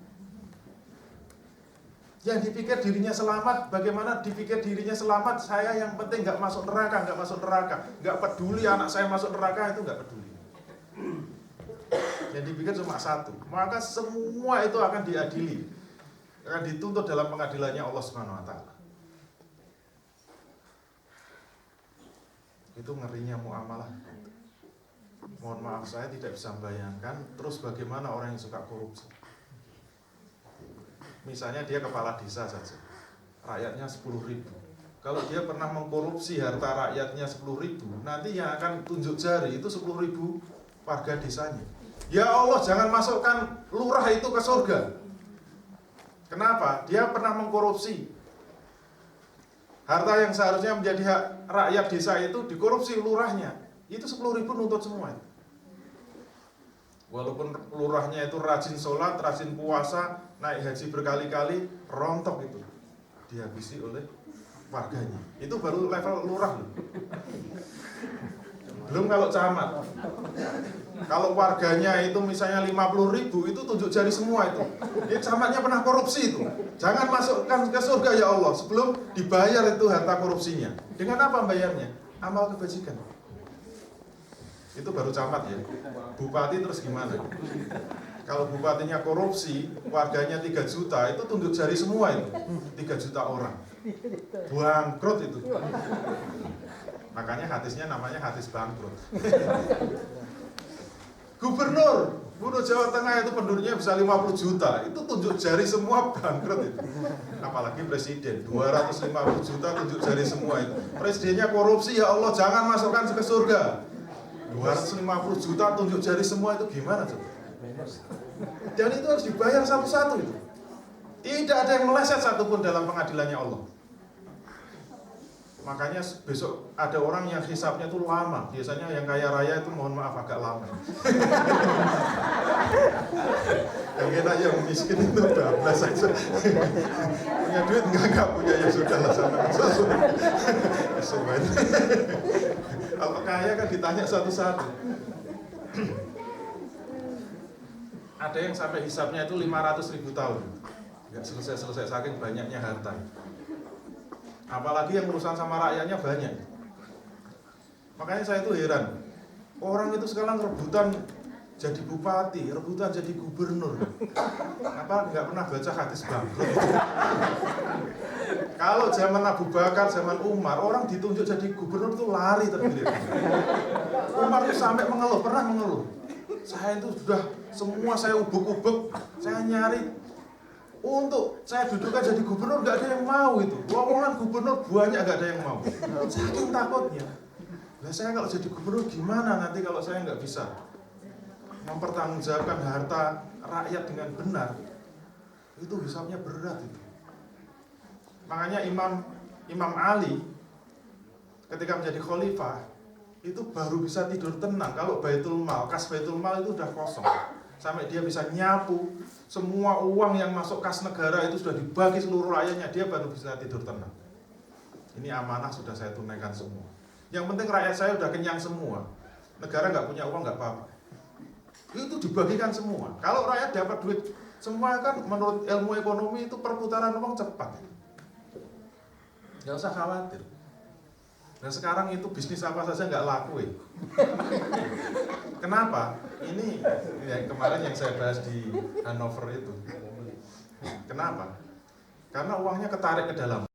Yang dipikir dirinya selamat, bagaimana dipikir dirinya selamat, saya yang penting nggak masuk neraka, nggak peduli anak saya masuk neraka, itu nggak peduli. Yang dipikir cuma satu, maka semua itu akan diadili, akan dituntut dalam pengadilannya Allah Subhanahu Wa Taala. Itu ngerinya muamalah. Mohon maaf, saya tidak bisa membayangkan terus bagaimana orang yang suka korupsi. Misalnya dia kepala desa saja, rakyatnya 10.000. Kalau dia pernah mengkorupsi harta rakyatnya 10.000, nanti yang akan tunjuk jari itu 10.000 warga desanya. Ya Allah, jangan masukkan lurah itu ke surga. Kenapa? Dia pernah mengkorupsi. Harta yang seharusnya menjadi hak rakyat desa itu dikorupsi lurahnya. Itu 10.000 nuntut semua. Walaupun lurahnya itu rajin sholat, rajin puasa, naik haji berkali-kali, rontok itu dihabisi oleh warganya. Itu baru level lurah loh. Belum kalau camat. Kalau warganya itu misalnya 50.000, itu tunjuk jari semua itu. Dia camatnya pernah korupsi itu. Jangan masukkan ke surga ya Allah sebelum dibayar itu harta korupsinya. Dengan apa bayarnya? Amal kebajikan. Itu baru camat ya. Bupati terus gimana? Kalau bupatinya korupsi, warganya 3 juta, itu tunjuk jari semua itu. 3 juta orang. Bangkrut itu. Makanya hadisnya namanya hadis bangkrut. Gubernur Jawa Tengah itu penduduknya bisa 50 juta, itu tunjuk jari semua bangkrut itu. Apalagi presiden 250 juta tunjuk jari semua itu. Presidennya korupsi, ya Allah jangan masukkan ke surga. 250 juta tunjuk jari semua itu gimana coba? Dan itu harus dibayar satu-satu itu. Tidak ada yang meleset satupun dalam pengadilannya Allah. Makanya besok ada orang yang hisapnya itu lama. Biasanya yang kaya raya itu mohon maaf agak lama. Yang kita yang miskin itu bablas saja. Punya duit enggak punya, ya sudah lah sama sesuai. Kalau kaya kan ditanya satu-satu. Ada yang sampai hisapnya itu 500.000 tahun. Enggak selesai-selesai saking banyaknya harta. Apalagi yang urusan sama rakyatnya banyak. Makanya saya itu heran. Orang itu sekarang rebutan jadi bupati, rebutan jadi gubernur. Apa nggak pernah baca hadis bangkrut? Kalau zaman Abu Bakar, zaman Umar, orang ditunjuk jadi gubernur itu lari terbilir. Umar itu sampai mengeluh, pernah mengeluh. Saya itu sudah semua saya ubek-ubek, saya nyari. Untuk saya dudukkan jadi gubernur gak ada yang mau itu. Lowongan gubernur banyak gak ada yang mau. Saking takutnya. Nah saya kalau jadi gubernur gimana nanti kalau saya nggak bisa mempertanggungjawabkan harta rakyat dengan benar? Itu hisapnya berat itu. Makanya Imam Ali ketika menjadi khalifah itu baru bisa tidur tenang kalau Baitul Mal, kas Baitul Mal itu udah kosong. Sampai dia bisa nyapu semua uang yang masuk kas negara itu sudah dibagi seluruh rakyatnya, dia baru bisa tidur tenang. Ini amanah sudah saya tunaikan semua. Yang penting rakyat saya udah kenyang semua. Negara nggak punya uang nggak apa-apa. Itu dibagikan semua. Kalau rakyat dapat duit semua kan menurut ilmu ekonomi itu perputaran uang cepat. Nggak usah khawatir. Nah sekarang itu bisnis apa saja nggak laku ya. Kenapa? Ini yang kemarin yang saya bahas di Hanover itu. Kenapa? Karena uangnya ketarik ke dalam.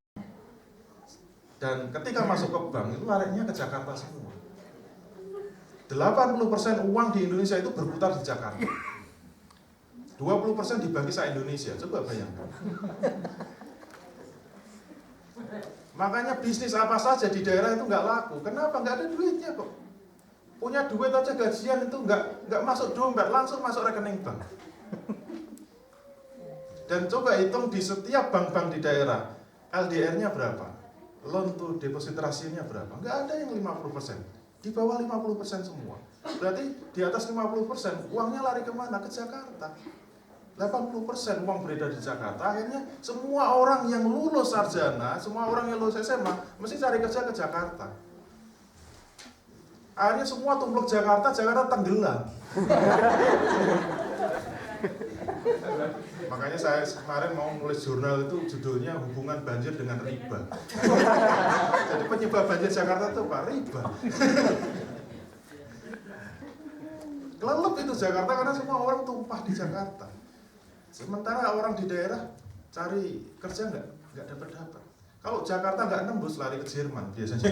Dan ketika masuk ke bank itu lariknya ke Jakarta semua. 80% uang di Indonesia itu berputar di Jakarta. 20% dibagi se-Indonesia. Coba bayangkan. Makanya bisnis apa saja di daerah itu nggak laku. Kenapa? Nggak ada duitnya kok. punya duit aja gajian itu nggak masuk dompet, langsung masuk rekening bank. Dan coba hitung di setiap bank-bank di daerah, LDR-nya berapa? Loan to deposit ratio-nya berapa? Nggak ada yang 50%. Di bawah 50% semua. Berarti di atas 50% uangnya lari kemana? Ke Jakarta. 80% uang beredar di Jakarta. Akhirnya semua orang yang lulus sarjana, semua orang yang lulus SMA mesti cari kerja ke Jakarta. Akhirnya semua tumpluk Jakarta, Jakarta tenggelam. Makanya saya kemarin mau nulis jurnal itu judulnya hubungan banjir dengan riba. Jadi penyebab banjir Jakarta itu apa? Riba. Kelelep itu Jakarta karena semua orang tumpah di Jakarta. Sementara orang di daerah cari kerja nggak dapat. Kalau Jakarta nggak nembus lari ke Jerman biasanya.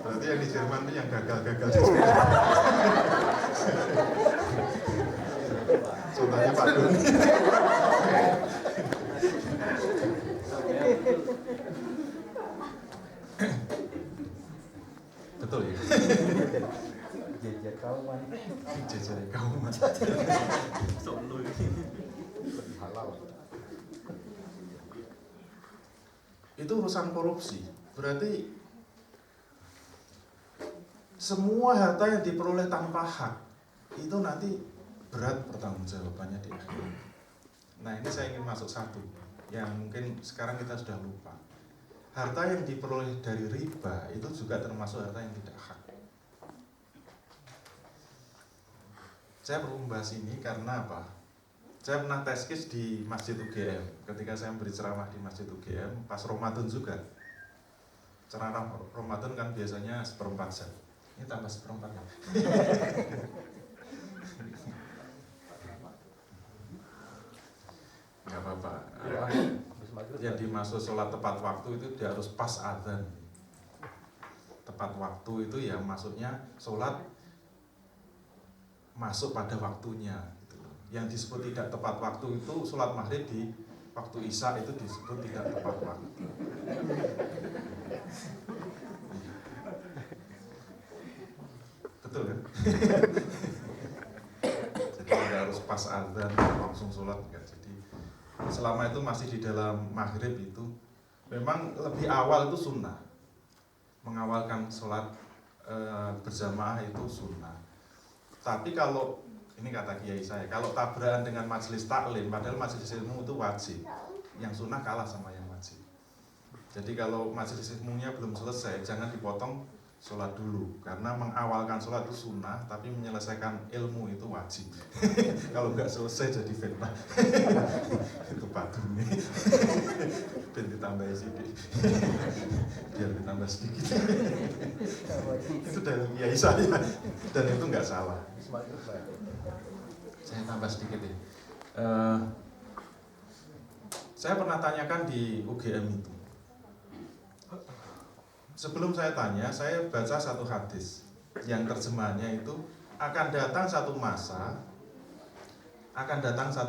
Berarti yang di Jerman itu yang gagal-gagal. Contohnya Pak Doni. Betul ya? Jejer kauman. Jejer kauman. Halal. Itu urusan korupsi. Berarti semua harta yang diperoleh tanpa hak itu nanti berat pertanggungjawabannya di akhirat. Nah, ini saya ingin masuk satu yang mungkin sekarang kita sudah lupa. Harta yang diperoleh dari riba itu juga termasuk harta yang tidak hak. Saya perlu membahas ini karena apa? Saya pernah teskis di Masjid UGM. Ketika saya memberi ceramah di Masjid UGM, pas Ramadan juga. Ceramah Ramadan kan biasanya seperempat jam. Ini tambah seperempat ya. Nggak apa-apa. Yang dimaksud sholat tepat waktu itu dia harus pas adzan. Tepat waktu itu ya maksudnya sholat masuk pada waktunya gitu loh. Yang disebut tidak tepat waktu itu sholat maghrib di waktu isya itu disebut tidak tepat waktu. Betul kan? Jadi tidak harus pas adzan langsung sholat enggak. Jadi selama itu masih di dalam maghrib itu memang lebih awal itu sunnah. Mengawalkan sholat berjamaah itu sunnah. Tapi kalau ini kata kiai saya, kalau tabrakan dengan majelis taklim, padahal majelis ilmu itu wajib. Yang sunnah kalah sama yang wajib. Jadi kalau majelis ilmunya belum selesai, jangan dipotong sholat dulu. Karena mengawalkan sholat itu sunnah, tapi menyelesaikan ilmu itu wajib. Kalau nggak selesai jadi fitnah. Itu padu nih. Biar ditambah sedikit. Biar ditambah sedikit. Itu dari kiai saya. Dan itu nggak salah. Saya tambah sedikit ya. Saya pernah tanyakan di UGM itu. Sebelum saya tanya, saya baca satu hadis yang terjemahannya itu akan datang satu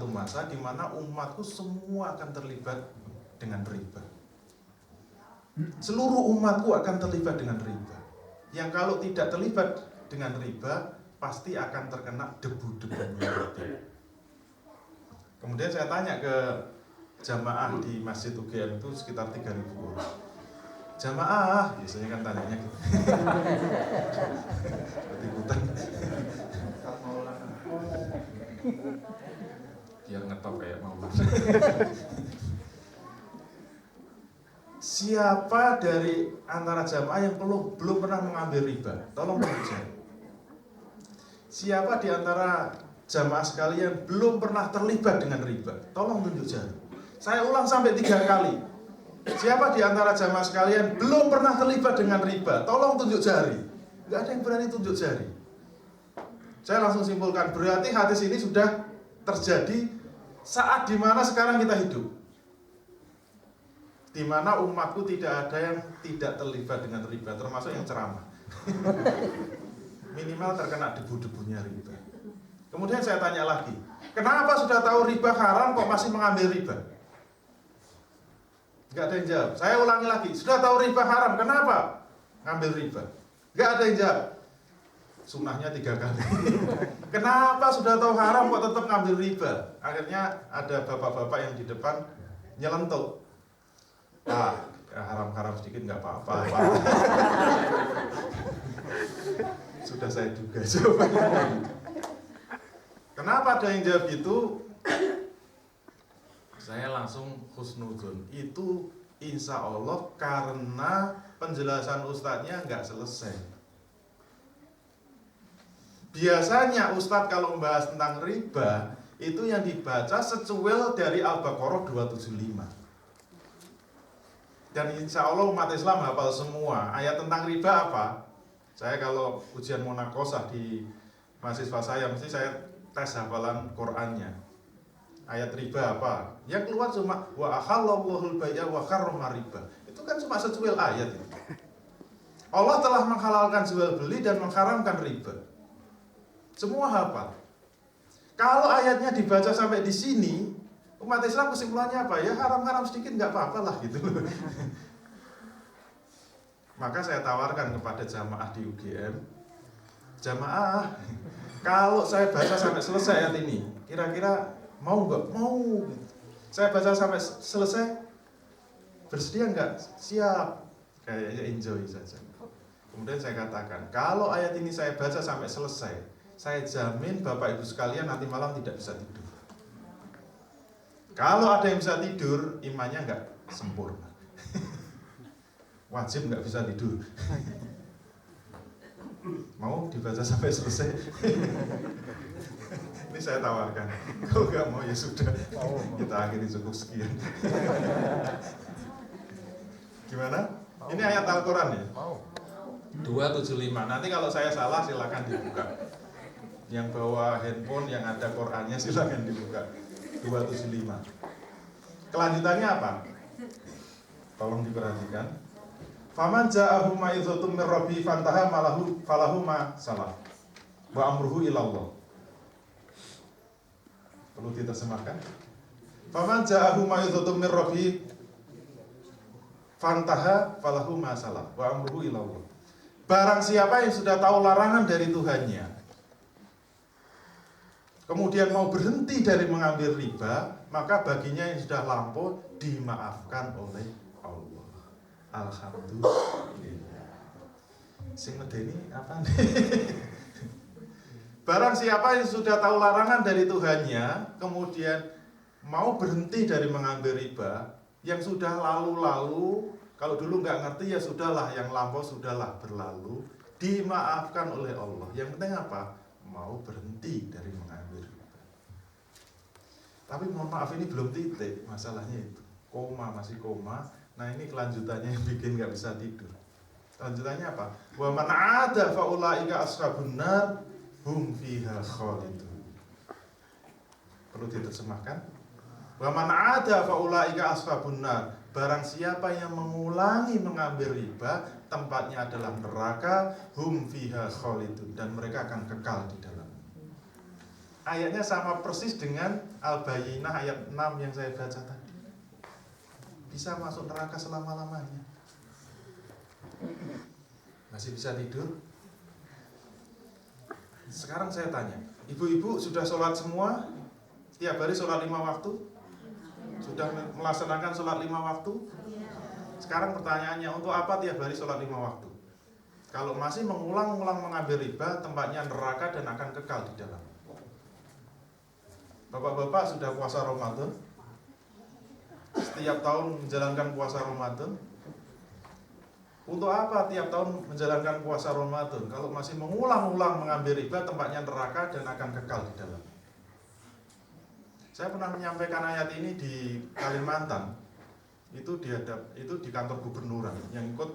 masa di mana umatku semua akan terlibat dengan riba. Seluruh umatku akan terlibat dengan riba. Yang kalau tidak terlibat dengan riba pasti akan terkena debu-debunya riba. Kemudian saya tanya ke jamaah di Masjid UGM itu sekitar 3.000 orang. Jamaah, biasanya kan tanyanya gitu. Ikut-ikutan. Biar ngetop kayak Maulana. Siapa dari antara jamaah yang belum pernah mengambil riba? Tolong tunjuk jari. Siapa di antara jamaah sekalian belum pernah terlibat dengan riba? Tolong tunjuk jari. Saya ulang sampai 3 kali. Siapa di antara jamaah sekalian belum pernah terlibat dengan riba? Tolong tunjuk jari. Nggak ada yang berani tunjuk jari. Saya langsung simpulkan, berarti hadis ini sudah terjadi saat dimana sekarang kita hidup. Di mana umatku tidak ada yang tidak terlibat dengan riba, termasuk yang ceramah. Minimal terkena debu-debunya riba. Kemudian saya tanya lagi, kenapa sudah tahu riba haram kok masih mengambil riba? Nggak ada yang jawab. Saya ulangi lagi, sudah tahu riba haram, kenapa ngambil riba? Nggak ada yang jawab. Sunnahnya 3 kali. Kenapa sudah tahu haram kok tetap ngambil riba? Akhirnya ada bapak-bapak yang di depan nyelentuk. Haram-haram sedikit nggak apa-apa. Sudah saya duga jawabannya. Kenapa ada yang jawab gitu? Saya langsung husnuzon. Itu insya Allah karena penjelasan ustadznya nggak selesai. Biasanya ustadz kalau membahas tentang riba, itu yang dibaca secuil dari Al-Baqarah 275. Dan insya Allah umat Islam hafal semua. Ayat tentang riba apa? Saya kalau ujian munakosah di mahasiswa saya, mesti saya tes hafalan Qur'annya. Ayat riba apa? Yang keluar cuma wa ahallallahu al-bai'a wa harrama riba. Itu kan cuma secuil ayat itu. Allah telah menghalalkan jual beli dan mengharamkan riba. Semua hafal. Kalau ayatnya dibaca sampai di sini, umat Islam kesimpulannya apa? Ya haram-haram sedikit nggak apa-apa lah gitu. Maka saya tawarkan kepada jamaah di UGM, jamaah, kalau saya baca sampai selesai ayat ini, kira-kira mau nggak? Mau. Saya baca sampai selesai, bersedia nggak? Siap. Kayaknya enjoy saja. Kemudian saya katakan, kalau ayat ini saya baca sampai selesai, saya jamin Bapak Ibu sekalian nanti malam tidak bisa tidur. Kalau ada yang bisa tidur, imannya nggak sempurna. Wajib nggak bisa tidur. Mau dibaca sampai selesai? Ini saya tawarkan. Kalau nggak mau ya sudah. Kita akhiri cukup sekian. Gimana? Ini ayat Al-Quran ya? 275. Nanti kalau saya salah silakan dibuka. Yang bawa handphone yang ada Qurannya silakan dibuka. 275. Kelanjutannya apa? Tolong diperhatikan. Faman ja'ahu ma'idzatum min rabbi fantaha falahu ma salah. Wa amruhu ilallah. Perlu diterjemahkan? Faman ja'ahu ma'idzatum min rabbi fantaha falahu ma salah. Wa amruhu ilallah. Barang siapa yang sudah tahu larangan dari Tuhannya, kemudian mau berhenti dari mengambil riba, maka baginya yang sudah lampau dimaafkan oleh Allah. Alhamdulillah. Sing medeni apa nih? Barang siapa yang sudah tahu larangan dari Tuhannya, kemudian mau berhenti dari mengambil riba, yang sudah lalu-lalu, kalau dulu nggak ngerti ya sudahlah, yang lampau sudahlah berlalu, dimaafkan oleh Allah. Yang penting apa? Mau berhenti dari mengambil riba. Tapi mohon maaf, ini belum titik, masalahnya itu koma, masih koma. Nah ini kelanjutannya yang bikin nggak bisa tidur. Kelanjutannya apa? Wa man 'ada fa ulaika ashabun nar hum fiha khalidun. Perlu diterjemahkan? Wa man 'ada fa ulaika ashabun nar. Barang siapa yang mengulangi mengambil riba, tempatnya adalah neraka, hum fiha khalidun, dan mereka akan kekal di dalam. Ayatnya sama persis dengan Al-Bayyinah ayat 6 yang saya baca tadi. Bisa masuk neraka selama-lamanya. Masih bisa tidur? Sekarang saya tanya, ibu-ibu sudah sholat semua? Tiap hari sholat 5 waktu? Sudah melaksanakan sholat 5 waktu? Sekarang pertanyaannya, untuk apa tiap hari sholat 5 waktu? Kalau masih mengulang-ulang mengambil riba, tempatnya neraka dan akan kekal di dalam. Bapak-bapak sudah puasa Ramadan? Setiap tahun menjalankan puasa Ramadan. Untuk apa tiap tahun menjalankan puasa Ramadan kalau masih mengulang-ulang mengambil riba, tempatnya neraka dan akan kekal di dalam. Saya pernah menyampaikan ayat ini di Kalimantan. Itu di kantor gubernuran yang ikut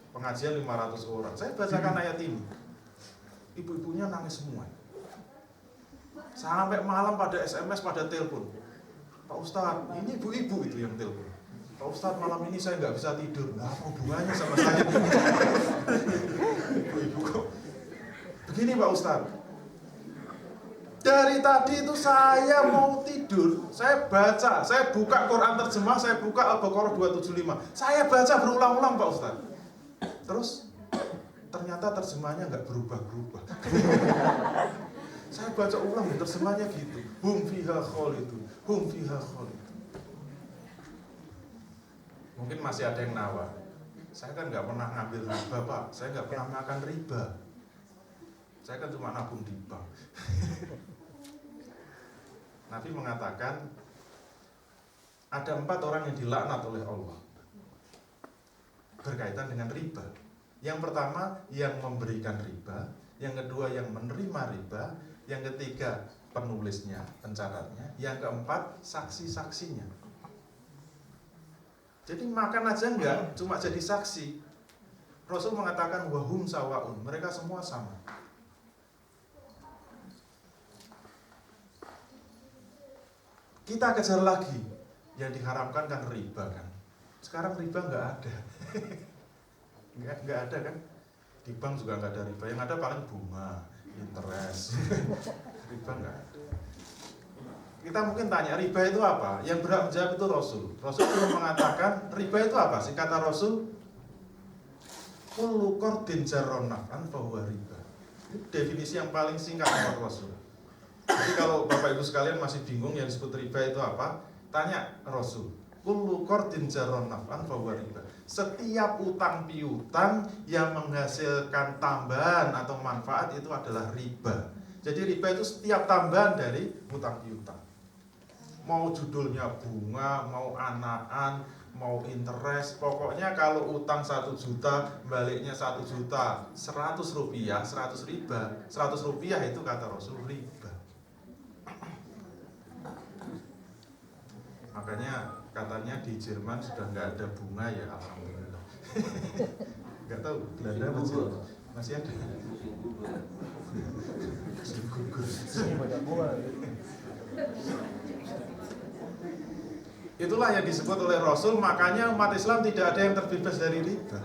pengajian 500 orang. Saya bacakan ayat ini. Ibu-ibunya nangis semua. Sampai malam pada SMS, pada telepon. Pak Ustadz, ini ibu-ibu itu yang telepon. Pak Ustadz, malam ini saya nggak bisa tidur. Nggak apa hubungannya sama saya. Ibu-ibu kok. Begini Pak Ustadz, Dari tadi itu saya mau tidur, saya baca, saya buka Quran terjemah, saya buka Al-Baqarah 275. Saya baca berulang-ulang Pak Ustaz. Terus ternyata terjemahnya nggak berubah-berubah. Saya baca ulang terjemahnya gitu. Hum fiha khalidun, hum fiha khalidun. Mungkin masih ada yang nawar. Saya kan nggak pernah ngambil riba Pak, saya nggak pernah makan riba. Saya kan cuma nabung di bank. Nabi mengatakan ada 4 orang yang dilaknat oleh Allah berkaitan dengan riba. Yang pertama yang memberikan riba, yang kedua yang menerima riba, yang ketiga penulisnya, pencatatnya, yang keempat saksi-saksinya. Jadi makan aja enggak, cuma jadi saksi. Rasul mengatakan wahum sawaun, mereka semua sama. Kita kejar lagi, yang diharamkan kan riba kan. Sekarang riba nggak ada, nggak ada kan. Di bank juga nggak ada riba, yang ada paling bunga, interest. Riba nggak ada. Kita mungkin tanya riba itu apa? Yang berhak menjawab itu Rasul. Rasul belum mengatakan riba itu apa sih kata Rasul? Kullu qardin jarron naf'an fahuwa riba. Itu definisi yang paling singkat dari Rasul. Jadi kalau Bapak Ibu sekalian masih bingung yang disebut riba itu apa, tanya Rasul. Kullu qardin jarron naf'an fahuwa riba. Setiap utang piutang yang menghasilkan tambahan atau manfaat itu adalah riba. Jadi riba itu setiap tambahan dari utang piutang. Mau judulnya bunga, mau anaan, mau interest, pokoknya kalau utang 1 juta, baliknya 1 juta, 100 rupiah, 100 riba, 100 rupiah itu kata Rasul riba. Makanya katanya di Jerman sudah nggak ada bunga ya, alhamdulillah. Nggak tahu Belanda masih ada. Itulah yang disebut oleh Rasul, makanya umat Islam tidak ada yang terbebas dari riba.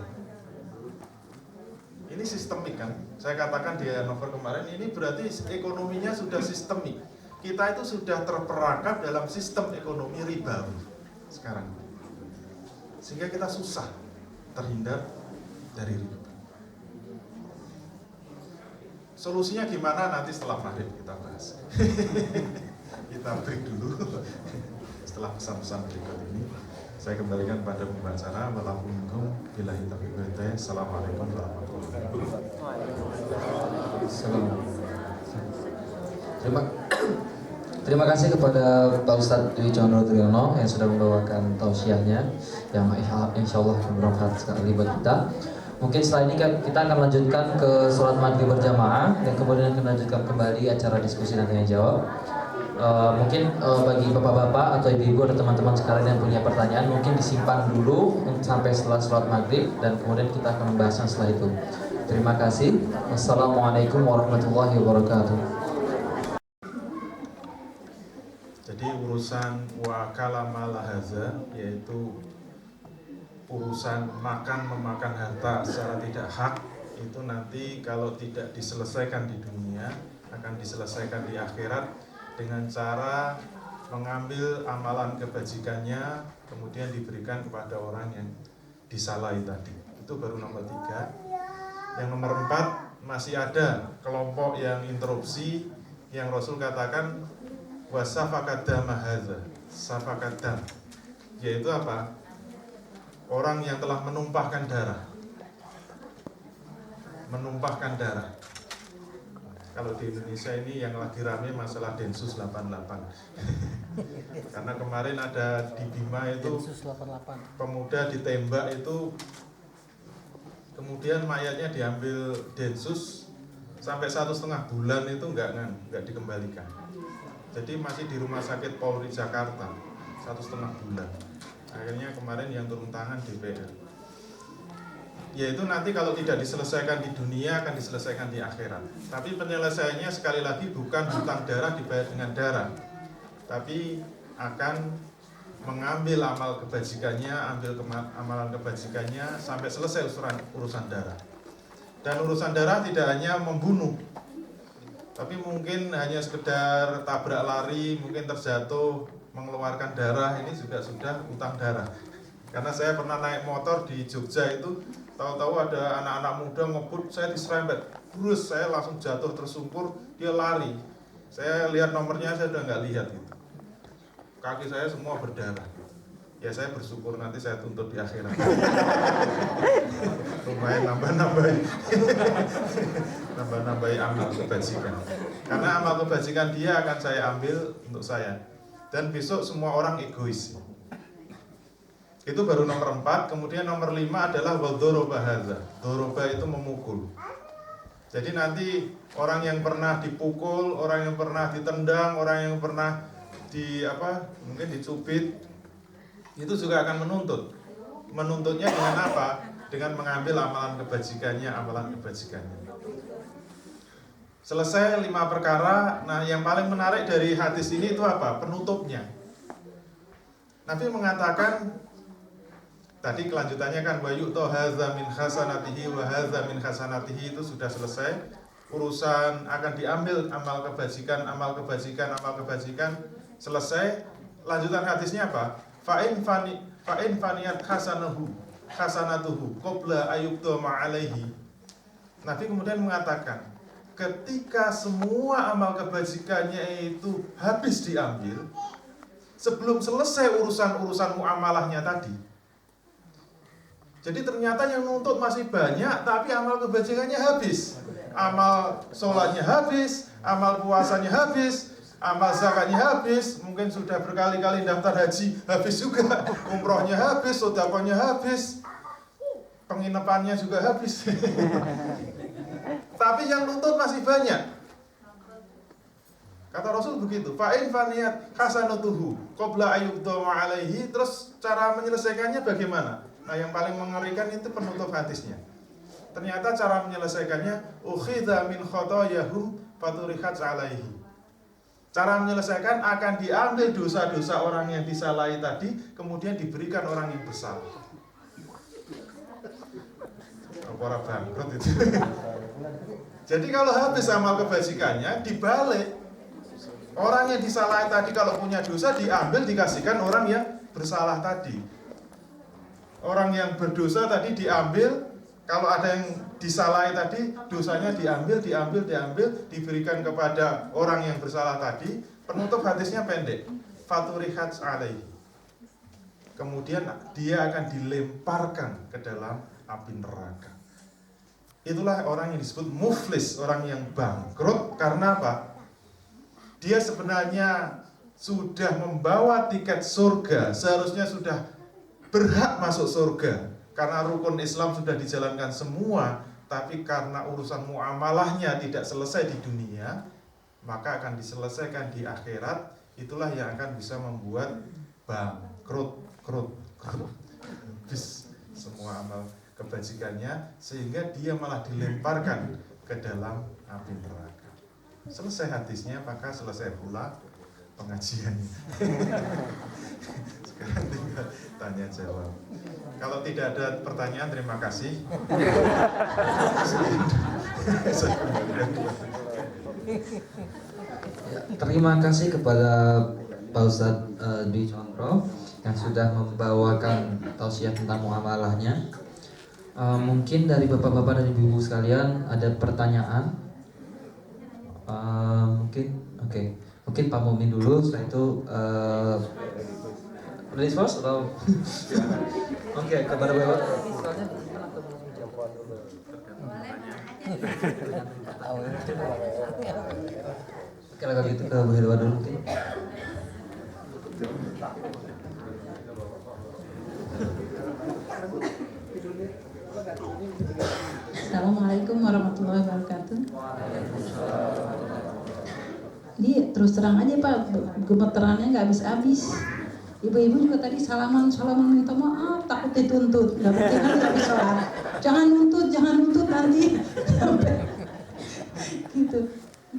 Ini sistemik kan. Saya katakan di Hannover kemarin, ini berarti ekonominya sudah sistemik. Kita itu sudah terperangkap dalam sistem ekonomi ribawi sekarang. Sehingga kita susah terhindar dari riba. Solusinya gimana nanti setelah maghrib kita bahas. Kita break dulu. Setelah pesan-pesan berikut ini, saya kembalikan pada pembicara. Walaupun billahi taufiq wal hidayah. Assalamualaikum warahmatullahi wabarakatuh. Terima kasih kepada Pak Ustadz Dwi Chandra Triyono yang sudah membawakan tausiahnya yang insya Allah akan bermanfaat sekali buat kita. Mungkin setelah ini kita akan lanjutkan ke sholat maghrib berjamaah dan kemudian akan lanjutkan kembali acara diskusi dan tanya jawab. Mungkin bagi bapak-bapak atau ibu-ibu atau teman-teman sekalian yang punya pertanyaan mungkin disimpan dulu sampai setelah sholat maghrib dan kemudian kita akan membahasnya setelah itu. Terima kasih. Wassalamualaikum warahmatullahi wabarakatuh. Jadi urusan wakala lahaza, yaitu urusan memakan harta secara tidak hak, itu nanti kalau tidak diselesaikan di dunia akan diselesaikan di akhirat dengan cara mengambil amalan kebajikannya kemudian diberikan kepada orang yang disalahi tadi. Itu baru nomor 3. Yang nomor 4, masih ada kelompok yang interupsi yang Rasul katakan wasafakadam hadza, safakadam, yaitu apa? Orang yang telah menumpahkan darah. Menumpahkan darah. Kalau di Indonesia ini yang lagi rame masalah Densus 88. Karena kemarin ada di Bima itu pemuda ditembak itu, kemudian mayatnya diambil Densus sampai 1,5 bulan itu nggak dikembalikan. Jadi masih di rumah sakit Polri Jakarta 1,5 bulan. Akhirnya kemarin yang turun tangan DPR. Yaitu nanti kalau tidak diselesaikan di dunia akan diselesaikan di akhirat. Tapi penyelesaiannya sekali lagi bukan hutang darah dibayar dengan darah, tapi akan mengambil amal kebajikannya, amalan kebajikannya sampai selesai urusan darah. Dan urusan darah tidak hanya membunuh, Tapi mungkin hanya sekedar tabrak lari, mungkin terjatuh, mengeluarkan darah, ini juga sudah utang darah. Karena saya pernah naik motor di Jogja itu, tahu-tahu ada anak-anak muda ngebut, saya diserempet, terus saya langsung jatuh tersungkur, dia lari. Saya lihat nomornya, saya udah nggak lihat gitu. Kaki saya semua berdarah. Ya saya bersyukur nanti saya tuntut di akhirat. Lumayan nambah-nambahi amal kebajikan. Karena amal kebajikan dia akan saya ambil untuk saya. Dan besok semua orang egois. Itu baru nomor 4. Kemudian nomor 5 adalah wadhoroba hadza. Dhoroba itu memukul. Jadi nanti orang yang pernah dipukul, orang yang pernah ditendang, orang yang pernah mungkin dicubit, itu juga akan menuntut. Menuntutnya dengan apa? Dengan mengambil amalan kebajikannya. Selesai 5 perkara. Nah, yang paling menarik dari hadis ini itu apa? Penutupnya. Nabi mengatakan, tadi kelanjutannya kan wa yu'ta hadza min hasanatihi wa hadza min hasanatihi, itu sudah selesai. Urusan akan diambil amal kebajikan selesai. Lanjutan hadisnya apa? Fa'in faniyat hasanatuhu qabla ayyubta ma'alaihi. Nabi kemudian mengatakan, ketika semua amal kebajikannya itu habis diambil, sebelum selesai urusan muamalahnya tadi. Jadi ternyata yang nuntut masih banyak, tapi amal kebajikannya habis. Amal sholatnya habis, amal puasanya habis, amal zakatnya habis, mungkin sudah berkali-kali daftar haji, habis juga, umrohnya habis, sedekahnya habis, penginapannya juga habis. Tapi yang nuntut masih banyak. Kata Rasul begitu, fa'in faniyat hasanatuhu qabla ayyubta ma'alaihi. Terus cara menyelesaikannya bagaimana? Nah, yang paling mengerikan itu penutup hadisnya. Ternyata cara menyelesaikannya ukhidha min khotoyahum faturihat alaihi. Cara menyelesaikan akan diambil dosa-dosa orang yang disalahi tadi, kemudian diberikan orang yang bersalah. Orang bangkrut itu. Jadi kalau habis amal kebajikannya, dibalik. Orang yang disalahi tadi kalau punya dosa diambil, dikasihkan orang yang bersalah tadi. Orang yang berdosa tadi diambil, kalau ada yang disalahi tadi, dosanya diambil, diberikan kepada orang yang bersalah tadi. Penutup hadisnya pendek, faturihat alaihi. Kemudian dia akan dilemparkan ke dalam api neraka. Itulah orang yang disebut muflis, orang yang bangkrut. Karena apa? Dia sebenarnya sudah membawa tiket surga, seharusnya sudah berhak masuk surga. Karena rukun Islam sudah dijalankan semua, tapi karena urusan muamalahnya tidak selesai di dunia, maka akan diselesaikan di akhirat. Itulah yang akan bisa membuat bangkrut, habis semua amal kebajikannya, sehingga dia malah dilemparkan ke dalam api neraka. Selesai hadisnya, maka selesai pula pengajiannya. Sekarang tinggal tanya jawab. Kalau tidak ada pertanyaan, terima kasih. Ya, terima kasih kepada Pak Ustadz Dwi Condro yang sudah membawakan tausiah tentang muamalahnya. Mungkin dari bapak-bapak dan ibu-ibu sekalian ada pertanyaan. Mungkin Pak Mumin dulu, setelah itu ladies first atau kepada bapak. Kalau gitu ke Bu Hirwa dulu mungkin. Assalamualaikum warahmatullahi wabarakatuh. Jadi terus terang aja Pak, gemeterannya nggak habis-habis. Ibu-ibu juga tadi salaman minta maaf, takut dituntut. Nggak penting kan nggak bisa. Jangan nuntut nanti. Gitu.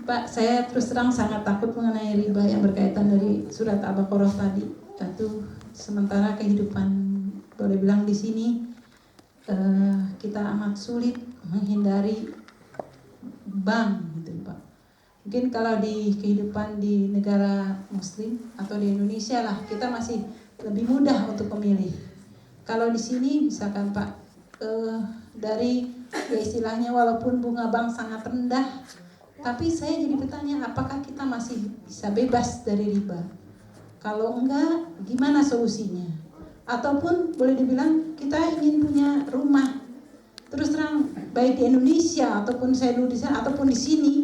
Pak, saya terus terang sangat takut mengenai riba yang berkaitan dari surat Al-Baqarah tadi. Itu sementara kehidupan, boleh bilang di sini kita amat sulit menghindari bank, gitu Pak. Mungkin kalau di kehidupan di negara Muslim atau di Indonesia lah, kita masih lebih mudah untuk memilih. Kalau di sini misalkan Pak, dari ya istilahnya walaupun bunga bank sangat rendah, tapi saya jadi bertanya apakah kita masih bisa bebas dari riba? Kalau enggak, gimana solusinya? Ataupun boleh dibilang kita ingin punya rumah, terus terang baik di Indonesia ataupun saya dulu di sana ataupun di sini,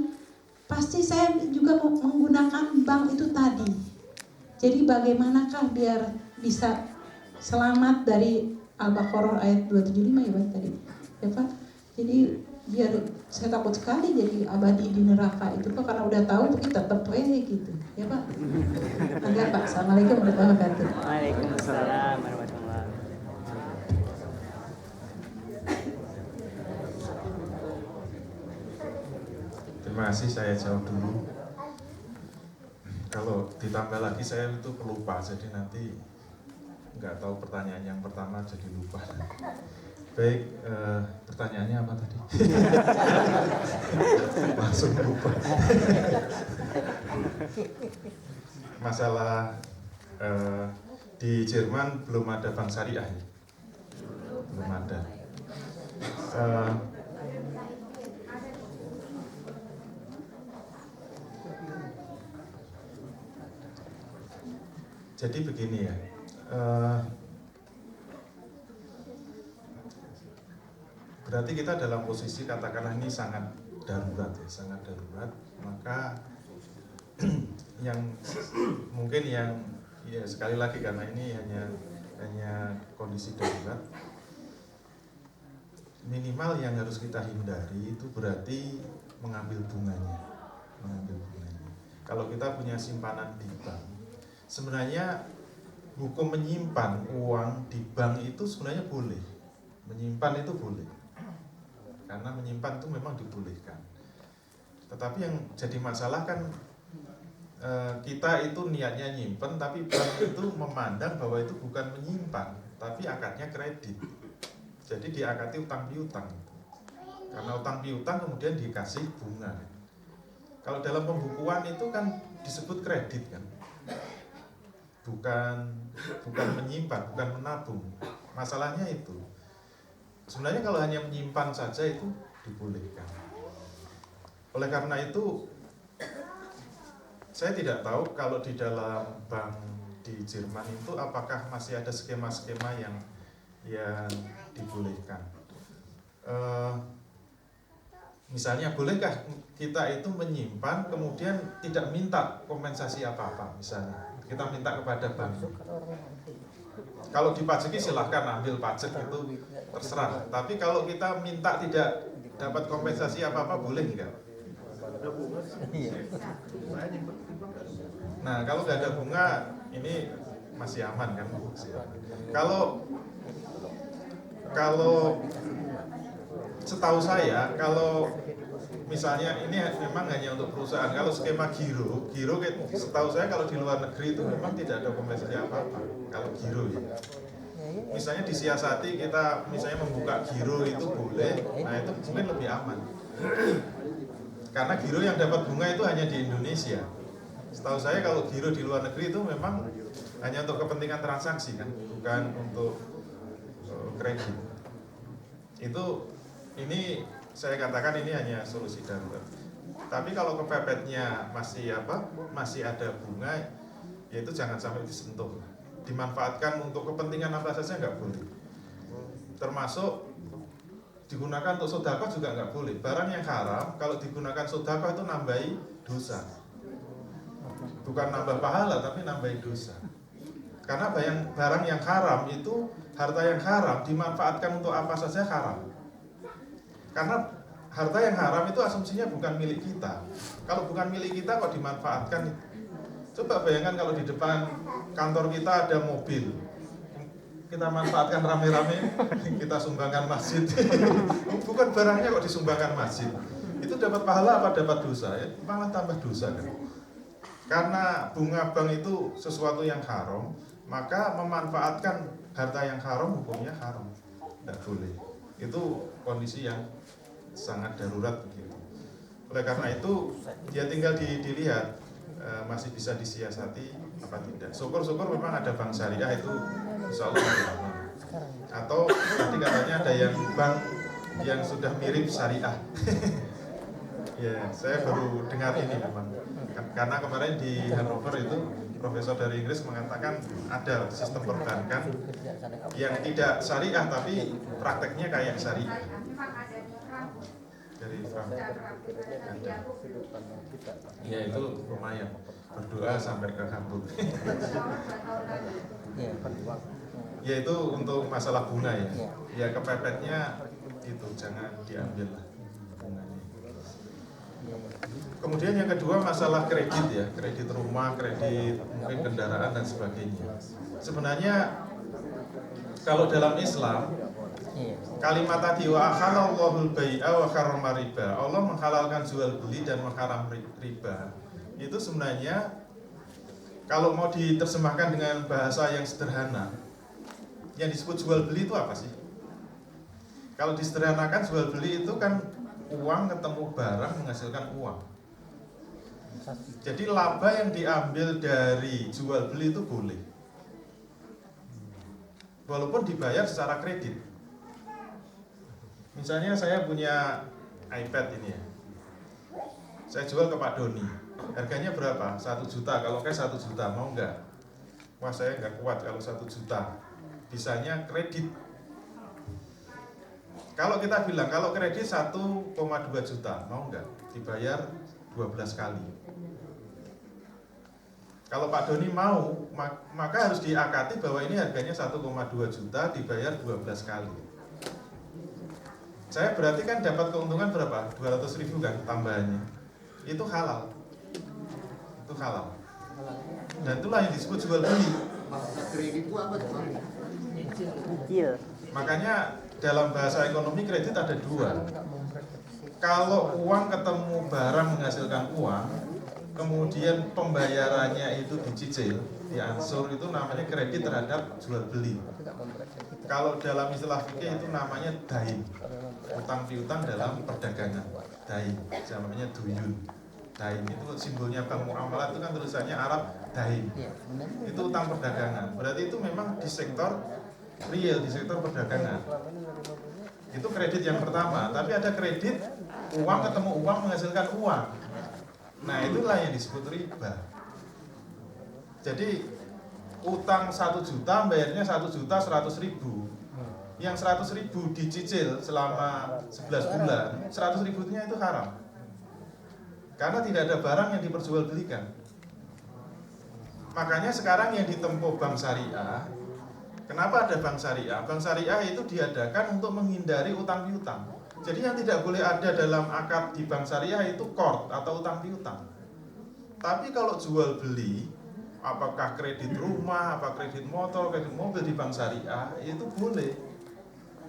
pasti saya juga mau menggunakan bank itu tadi. Jadi bagaimanakah biar bisa selamat dari Al-Baqarah ayat 275 ya Pak tadi, ya Pak. Jadi biar saya takut sekali jadi abadi di neraka itu Pak, karena udah tahu tapi tetap aja gitu, ya Pak. Enggak Pak. Assalamualaikum warahmatullahi wabarakatuh. Waalaikumsalam warahmatullahi. Terima kasih, saya jawab dulu. Kalau ditambah lagi saya itu pelupa, jadi nanti nggak tahu pertanyaan yang pertama jadi lupa. Baik, pertanyaannya apa tadi? Langsung lupa. Masalah di Jerman belum ada bank syariah, belum ada. Jadi begini ya, berarti kita dalam posisi katakanlah ini sangat darurat ya, sangat darurat. Maka yang mungkin yang ya sekali lagi karena ini hanya kondisi darurat, minimal yang harus kita hindari itu berarti mengambil bunganya. Kalau kita punya simpanan di bank, sebenarnya hukum menyimpan uang di bank itu sebenarnya boleh. Menyimpan itu boleh, karena menyimpan itu memang dibolehkan. Tetapi yang jadi masalah kan kita itu niatnya nyimpen, tapi bank itu memandang bahwa itu bukan menyimpan, tapi akadnya kredit. Jadi diakati utang piutang. Karena utang piutang kemudian dikasih bunga. Kalau dalam pembukuan itu kan disebut kredit kan, bukan menyimpan, bukan menabung. Masalahnya itu sebenarnya kalau hanya menyimpan saja itu dibolehkan. Oleh karena itu saya tidak tahu kalau di dalam bank di Jerman itu apakah masih ada skema-skema yang dibolehkan. Misalnya bolehkah kita itu menyimpan kemudian tidak minta kompensasi apa-apa, misalnya kita minta kepada bank. Kalau dipajaki silahkan ambil pajak, itu terserah. Tapi kalau kita minta tidak dapat kompensasi apa-apa, boleh enggak? Nah, kalau nggak ada bunga ini masih aman kan? Kalau setahu saya, kalau misalnya ini memang hanya untuk perusahaan. Kalau skema giro setahu saya kalau di luar negeri itu memang tidak ada kompensasi apa-apa. Kalau giro ya, misalnya disiasati kita misalnya membuka giro itu boleh, nah itu mungkin lebih aman. Karena giro yang dapat bunga itu hanya di Indonesia. Setahu saya kalau giro di luar negeri itu memang hanya untuk kepentingan transaksi kan, bukan untuk kredit. Ini saya katakan ini hanya solusi darurat. Tapi kalau kepepetnya masih ada bunga, ya itu jangan sampai disentuh. Dimanfaatkan untuk kepentingan apa saja nggak boleh. Termasuk digunakan untuk sedekah juga nggak boleh. Barang yang haram kalau digunakan sedekah itu nambahi dosa. Bukan nambah pahala tapi nambahi dosa. Karena barang yang haram itu, harta yang haram dimanfaatkan untuk apa saja haram. Karena harta yang haram itu asumsinya bukan milik kita. Kalau bukan milik kita kok dimanfaatkan? Coba bayangkan kalau di depan kantor kita ada mobil, kita manfaatkan rame-rame, kita sumbangkan masjid. Bukan barangnya kok disumbangkan masjid. Itu dapat pahala apa dapat dosa? Ya, malah tambah dosa kan. Karena bunga bank itu sesuatu yang haram, maka memanfaatkan harta yang haram hukumnya haram. Tidak boleh. Itu kondisi yang sangat darurat begitu. Oleh karena itu dia tinggal dilihat masih bisa disiasati apa tidak. Syukur-syukur memang ada bank syariah itu insya Allah lebih aman. Atau tadi katanya ada yang bank yang sudah mirip syariah. Ya, saya baru dengar ini memang. Karena kemarin di Hannover itu profesor dari Inggris mengatakan ada sistem perbankan yang tidak syariah tapi prakteknya kayak syariah. Dari Frank ada. Ya itu lumayan. Berdoa sampai ke kabut. Ya itu untuk masalah bunga ya. Ya kepepetnya itu jangan diambil lah bunganya. Kemudian yang kedua masalah kredit ya, kredit rumah, kredit mungkin kendaraan dan sebagainya. Sebenarnya kalau dalam Islam kalimat tadi wa ahalallahul bai'a wa harrama riba. Allah menghalalkan jual beli dan mengharam riba. Itu sebenarnya kalau mau diterjemahkan dengan bahasa yang sederhana, yang disebut jual beli itu apa sih? Kalau disederhanakan jual beli itu kan uang ketemu barang menghasilkan uang. Jadi laba yang diambil dari jual beli itu boleh, walaupun dibayar secara kredit. Misalnya saya punya iPad ini ya, saya jual ke Pak Doni, harganya berapa? 1 juta, kalau cash 1 juta, mau nggak? Wah saya nggak kuat kalau 1 juta, bisanya kredit. Kalau kita bilang, kalau kredit 1,2 juta, mau nggak? Dibayar 12 kali. Kalau Pak Doni mau, maka harus diakati bahwa ini harganya 1,2 juta, dibayar 12 kali. Saya berarti kan dapat keuntungan berapa? 200.000 kan tambahannya. Itu halal. Itu halal. Dan itulah yang disebut jual beli. Makanya dalam bahasa ekonomi kredit ada dua. Kalau uang ketemu barang menghasilkan uang, kemudian pembayarannya itu dicicil, diansur, itu namanya kredit terhadap jual beli. Kalau dalam istilah fikih itu namanya dain, utang piutang dalam perdagangan. Dain, namanya duyun. Dain itu simbolnya bank muamalah itu kan tulisannya Arab dain. Itu utang perdagangan. Berarti itu memang di sektor real, di sektor perdagangan. Itu kredit yang pertama. Tapi ada kredit uang ketemu uang menghasilkan uang. Nah itulah yang disebut riba. Jadi utang 1 juta bayarnya 1.100.000. Yang 100.000 dicicil selama 11 bulan, 100.000-nya itu haram. Karena tidak ada barang yang diperjualbelikan. Makanya sekarang yang ditempuh bank syariah, kenapa ada bank syariah? Bank syariah itu diadakan untuk menghindari utang piutang. Jadi yang tidak boleh ada dalam akad di bank syariah itu qard atau utang piutang. Tapi kalau jual beli, apakah kredit rumah, apa kredit motor, kredit mobil di bank syariah, itu boleh.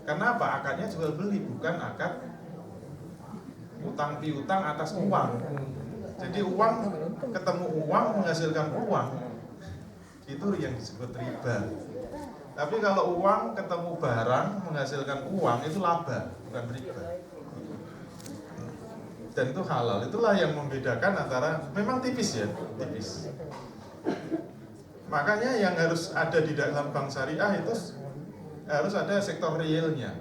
Kenapa? Akadnya jual beli, bukan akad utang piutang atas uang. Jadi uang ketemu uang menghasilkan uang, itu yang disebut riba. Tapi kalau uang ketemu barang menghasilkan uang, itu laba, bukan riba. Dan itu halal. Itulah yang membedakan antara, memang tipis ya, tipis. Makanya yang harus ada di dalam bank syariah itu harus ada sektor realnya.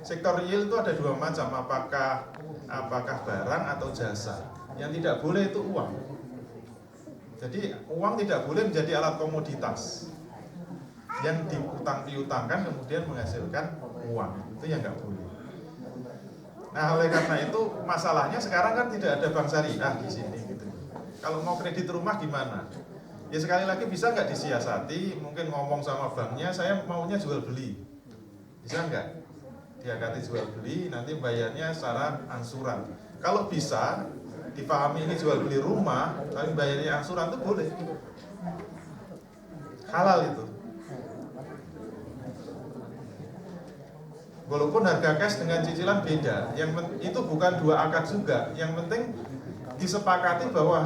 Sektor real itu ada dua macam, apakah barang atau jasa. Yang tidak boleh itu uang. Jadi uang tidak boleh menjadi alat komoditas yang diutang piutangkan kemudian menghasilkan uang, itu yang nggak boleh. Nah oleh karena itu masalahnya sekarang kan tidak ada bank syariah di sini gitu. Kalau mau kredit rumah gimana? Ya sekali lagi bisa nggak disiasati, mungkin ngomong sama banknya, saya maunya jual beli, bisa nggak? Diakati jual beli, nanti bayarnya secara ansuran. Kalau bisa dipahami ini jual beli rumah, tapi bayarnya ansuran itu boleh, halal itu. Walaupun harga cash dengan cicilan beda, itu bukan dua akad juga. Yang penting disepakati bahwa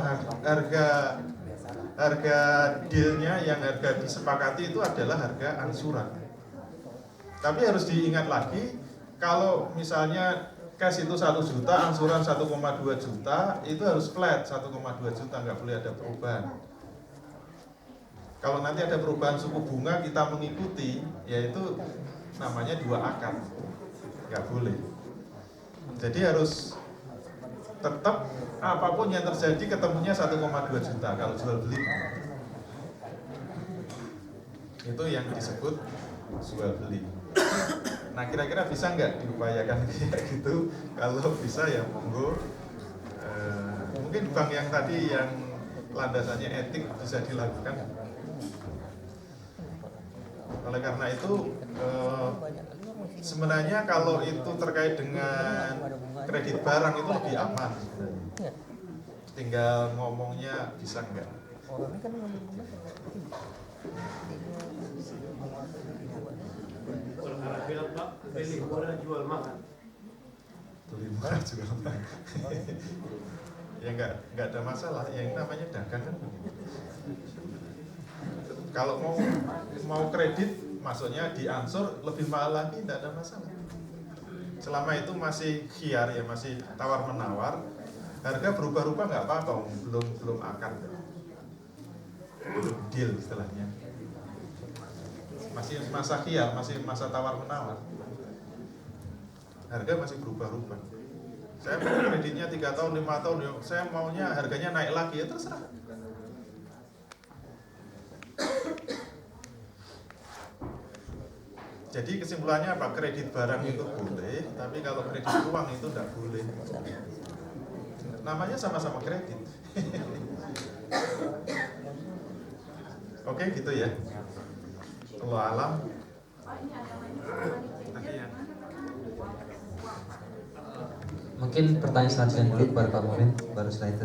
harga dealnya, yang harga disepakati itu adalah harga ansuran. Tapi harus diingat lagi, kalau misalnya cash itu 1 juta, angsuran 1,2 juta, itu harus flat 1,2 juta, nggak boleh ada perubahan. Kalau nanti ada perubahan suku bunga kita mengikuti, yaitu namanya 2 akad, nggak boleh. Jadi harus tetap apapun yang terjadi ketemunya 1,2 juta kalau jual beli. Itu yang disebut jual beli. Nah, kira-kira bisa nggak diupayakan kayak gitu? Kalau bisa ya monggo. Mungkin bank yang tadi yang landasannya etik bisa dilakukan. Oleh karena itu sebenarnya kalau itu terkait dengan kredit barang itu lebih aman. Tinggal ngomongnya bisa nggak. Beli murah jual mahal. Beli murah jual mahal. Ya nggak ada masalah. Yang namanya dagang kan begitu. Kalau mau kredit, maksudnya diansur lebih mahal lagi, tidak ada masalah. Selama itu masih khiyar ya, masih tawar menawar, harga berubah-ubah nggak apa-apa, belum akad, belum deal istilahnya. Masih masa khiyar, masih masa tawar menawar, harga masih berubah-ubah. Saya mau kreditnya 3 tahun, 5 tahun, saya maunya harganya naik lagi, ya terserah. Jadi kesimpulannya apa? Kredit barang itu boleh, tapi kalau kredit uang itu tidak boleh. Namanya sama-sama kredit. Oke, gitu ya. Allah alam. Mungkin pertanyaan selanjutnya dulu baru Pak Murin, baru setelah itu.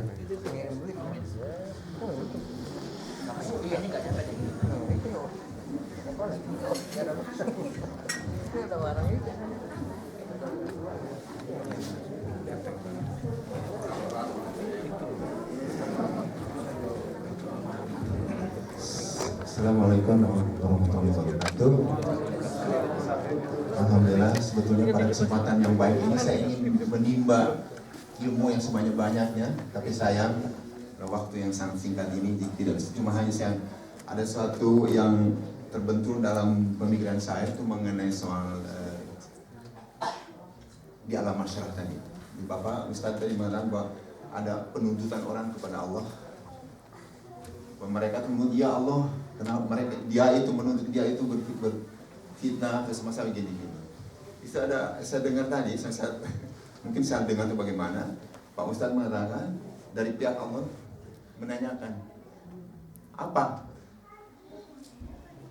Assalamualaikum warahmatullahi wabarakatuh. Alhamdulillah, sebetulnya pada kesempatan yang baik ini saya ingin menimba ilmu yang sebanyak-banyaknya, tapi sayang waktu yang sangat singkat ini tidak bisa. Cuma hanya saya ada sesuatu yang terbentur dalam pemikiran saya itu mengenai soal di alam masyarakat tadi. Bapak Ustaz tadi mengatakan bahwa ada penuntutan orang kepada Allah. Mereka menuntut, ya Allah, kenapa mereka dia itu menuntut, dia itu berfitnah atau semacam gini. Itu ada saya dengar tadi, mungkin saya dengar itu bagaimana Pak Ustaz mengatakan dari pihak Allah menanyakan apa?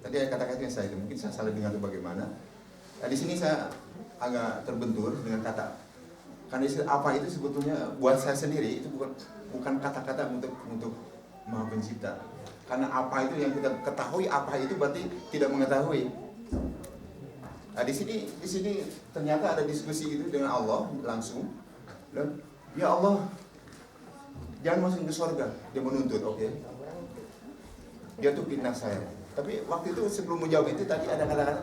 Tadi ada kata-kata yang saya itu mungkin saya salah dengar itu bagaimana. Nah, di sini saya agak terbentur dengan kata, karena apa itu sebetulnya buat saya sendiri itu bukan kata-kata untuk Maha Pencipta. Karena apa itu yang kita ketahui, apa itu berarti tidak mengetahui. Nah, di sini ternyata ada diskusi itu dengan Allah langsung. Dan ya Allah, jangan masuk ke surga. Dia menuntut, oke. Dia tuh fitnah saya. Tapi waktu itu sebelum menjawab itu tadi ada kata-kata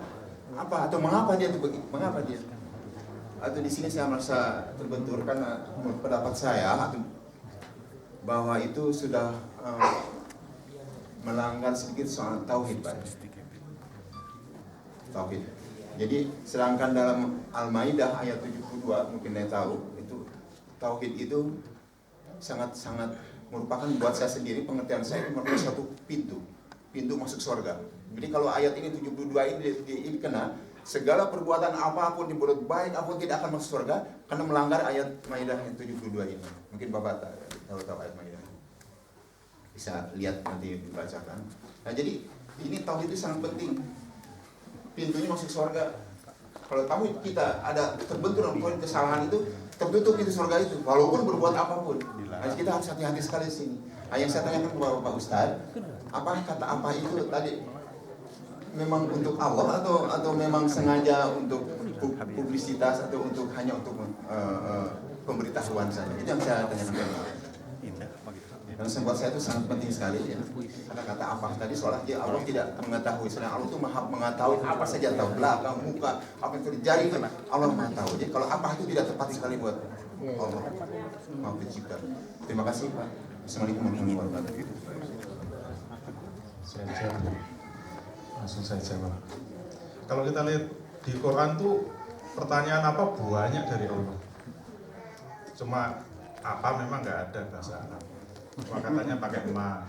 apa atau mengapa dia tuh begitu? Mengapa dia? Atau di sini saya merasa terbentur karena pendapat saya bahwa itu sudah melanggar sedikit soal tauhid, Pak. Tauhid. Jadi sedangkan dalam Al-Maidah ayat 72 mungkin saya tahu itu tauhid itu sangat merupakan buat saya sendiri pengertian saya itu merupakan satu pintu masuk surga. Jadi kalau ayat ini 72 ini kena segala perbuatan apapun dibuat baik apapun tidak akan masuk surga karena melanggar ayat Maidah yang 72 ini. Mungkin Bapak tahu ayat Maidah. Bisa lihat nanti dibacakan. Nah, jadi ini tauhid itu sangat penting. Pintunya masuk surga. Kalau kamu kita ada terbentur dengan poin kesalahan itu, tertutup pintu surga itu walaupun berbuat apapun. Nah, kita harus hati-hati sekali di sini. Nah, yang saya tanyakan kepada Pak Ustadz, apa kata apa itu tadi memang untuk Allah atau memang sengaja untuk publisitas atau hanya untuk pemberitahuan saja? Itu yang saya tanyakan. Dan buat saya itu sangat penting sekali ya. Karena kata apa tadi seolah Allah tidak mengetahui, sedang Allah itu maha mengetahui apa saja, tahu belakang, muka, apa yang terjadi itu Allah maha tahu. Jadi kalau apa itu tidak tepat sekali buat Allah maha pencipta. Terima kasih Pak. Assalamualaikum warahmatullahi wabarakatuh. Saya jawab. Langsung saya jawab. Kalau kita lihat di Quran tuh pertanyaan apa banyak dari Allah. Cuma apa memang nggak ada bahasa Arab. Cuma katanya pakai ma.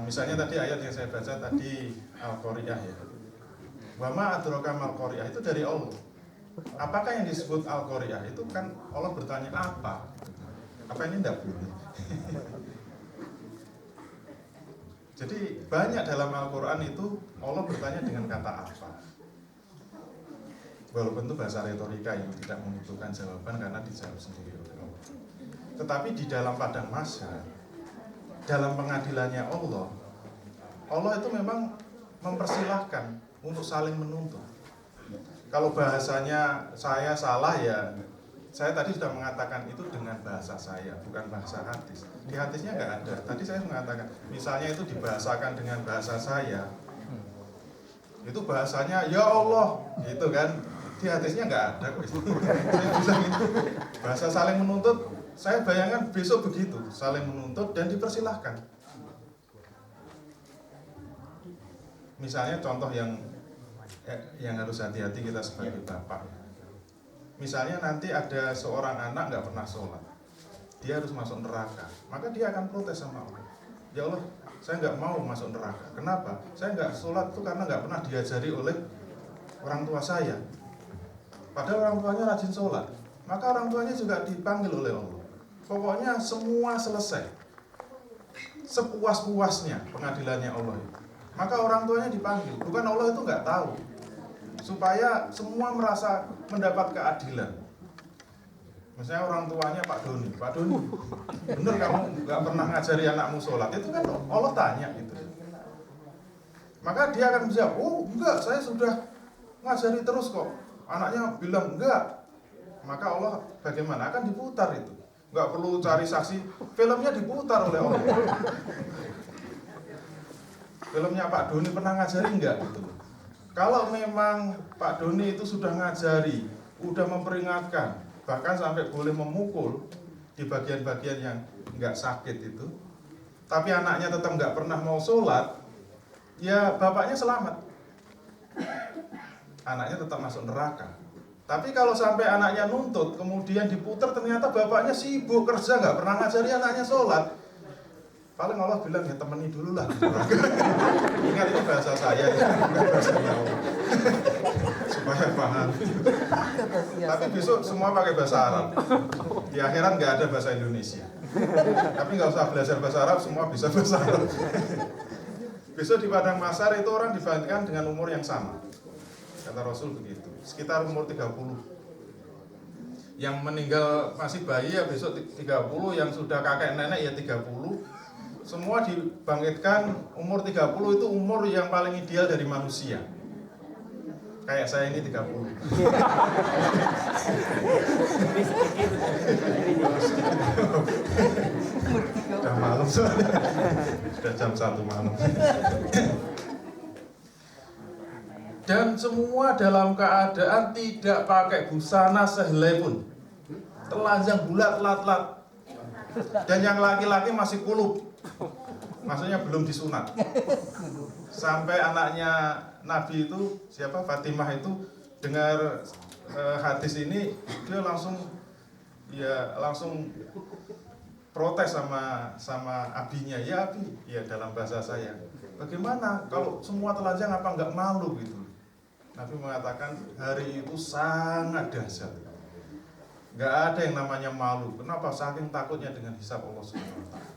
Misalnya tadi ayat yang saya baca tadi Al-Qari'ah ya. Wa ma adraka mal Qari'ah itu dari Allah. Apakah yang disebut Al-Qari'ah itu kan Allah bertanya apa? Apa ini enggak boleh? Jadi banyak dalam Al-Quran itu Allah bertanya dengan kata apa. Walaupun itu bahasa retorika yang tidak membutuhkan jawaban karena dijawab sendiri oleh Allah. Tetapi di dalam padang mahsyar, dalam pengadilannya Allah itu memang mempersilahkan untuk saling menuntut. Kalau bahasanya saya salah ya, saya tadi sudah mengatakan itu dengan bahasa saya, bukan bahasa hadis. Di hadisnya nggak ada. Tadi saya mengatakan, misalnya itu dibahasakan dengan bahasa saya, itu bahasanya ya Allah, gitu kan. Di hadisnya nggak ada. Saya bilang itu bahasa saling menuntut. Saya bayangkan besok begitu, saling menuntut dan dipersilahkan. Misalnya contoh yang harus hati-hati kita sebagai bapak. Misalnya nanti ada seorang anak nggak pernah sholat, dia harus masuk neraka, maka dia akan protes sama Allah. Ya Allah, saya nggak mau masuk neraka. Kenapa? Saya nggak sholat itu karena nggak pernah diajari oleh orang tua saya. Padahal orang tuanya rajin sholat, maka orang tuanya juga dipanggil oleh Allah. Pokoknya semua selesai, sepuas-puasnya pengadilannya Allah itu. Maka orang tuanya dipanggil, bukan Allah itu nggak tahu, supaya semua merasa mendapat keadilan. Misalnya orang tuanya Pak Doni, bener kamu nggak pernah ngajari anakmu sholat, itu kan Allah tanya gitu. Maka dia akan menjawab, oh enggak, saya sudah ngajari terus kok. Anaknya bilang enggak, maka Allah bagaimana? Akan diputar itu, nggak perlu cari saksi, filmnya diputar oleh Allah. Filmnya Pak Doni pernah ngajari enggak gitu. Kalau memang Pak Doni itu sudah ngajari, udah memperingatkan, bahkan sampai boleh memukul di bagian-bagian yang nggak sakit itu, tapi anaknya tetap nggak pernah mau sholat, ya bapaknya selamat, anaknya tetap masuk neraka. Tapi kalau sampai anaknya nuntut, kemudian diputar ternyata bapaknya sibuk kerja, nggak pernah ngajari anaknya sholat, paling Allah bilang ya temani dulu lah. Ingat ini bahasa saya ya, bukan bahasa Allah. Supaya paham. Tapi besok semua pakai bahasa Arab. Di akhirat nggak ada bahasa Indonesia. Tapi nggak usah belajar bahasa Arab, semua bisa bahasa Arab. Besok di padang mahsyar itu orang dibandingkan dengan umur yang sama. Kata Rasul begitu, sekitar umur 30. Yang meninggal masih bayi ya besok 30, yang sudah kakek nenek ya 30. Semua dibangkitkan umur 30 itu umur yang paling ideal dari manusia. Kayak saya ini 30. Sudah malam soalnya. Sudah jam 1 malam. Dan semua dalam keadaan tidak pakai busana sehelai pun. Telanjang bulat lat-lat. Dan yang laki-laki masih kulub. Maksudnya belum disunat. Sampai anaknya Nabi itu, siapa, Fatimah itu dengar hadis ini, dia langsung protes sama abinya. Ya abi, ya dalam bahasa saya, bagaimana kalau semua telanjang apa nggak malu gitu. Nabi mengatakan hari itu sangat dahsyat, nggak ada yang namanya malu. Kenapa? Saking takutnya dengan hisab Allah Subhanahu wa Ta'ala.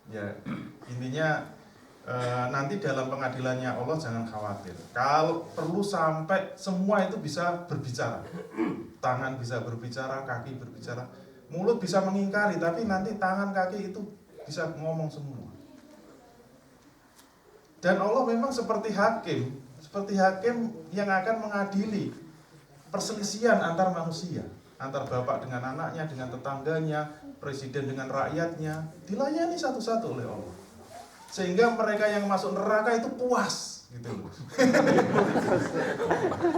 Ya, intinya nanti dalam pengadilannya Allah jangan khawatir. Kalau perlu sampai semua itu bisa berbicara, tangan bisa berbicara, kaki berbicara, mulut bisa mengingkari, tapi nanti tangan kaki itu bisa ngomong semua. Dan Allah memang seperti hakim yang akan mengadili perselisihan antar manusia. antar bapak dengan anaknya, dengan tetangganya, presiden dengan rakyatnya, dilayani satu-satu oleh Allah. Sehingga mereka yang masuk neraka itu puas gitu loh.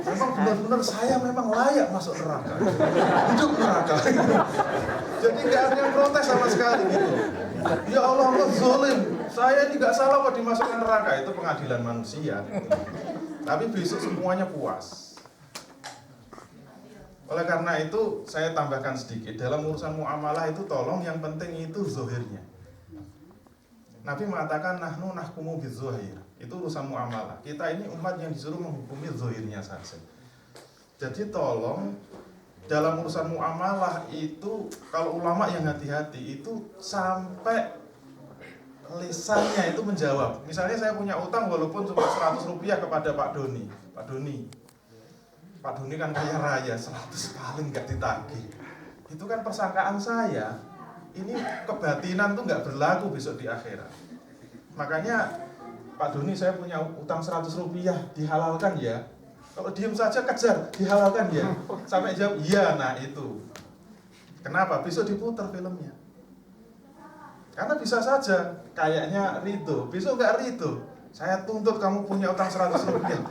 Memang benar-benar saya memang layak masuk neraka, hidup neraka. Jadi nggak ada yang protes sama sekali gitu. Ya Allah, Allah zalim, saya ini nggak salah kok dimasukkan neraka. Itu pengadilan manusia. Tapi besok semuanya puas. Oleh karena itu saya tambahkan sedikit, dalam urusan muamalah itu tolong yang penting itu zohirnya. Nabi mengatakan nahnu nahkumu bizohir. Itu urusan muamalah. Kita ini umat yang disuruh menghukumi zohirnya saja. Jadi tolong dalam urusan muamalah itu, kalau ulama yang hati-hati itu sampai lisannya itu menjawab. Misalnya saya punya utang walaupun cuma 100 rupiah kepada Pak Doni. Pak Doni kan kaya raya, 100 paling nggak ditagih. Itu kan persangkaan saya. Ini kebatinan tuh nggak berlaku besok di akhirat. Makanya Pak Doni, saya punya utang 100 rupiah, dihalalkan ya. Kalau diem saja kejar, dihalalkan ya. Sampai jawab iya, nah itu. Kenapa? Besok diputar filmnya. Karena bisa saja kayaknya ridho, besok nggak ridho. Saya tuntut kamu punya utang 100 rupiah.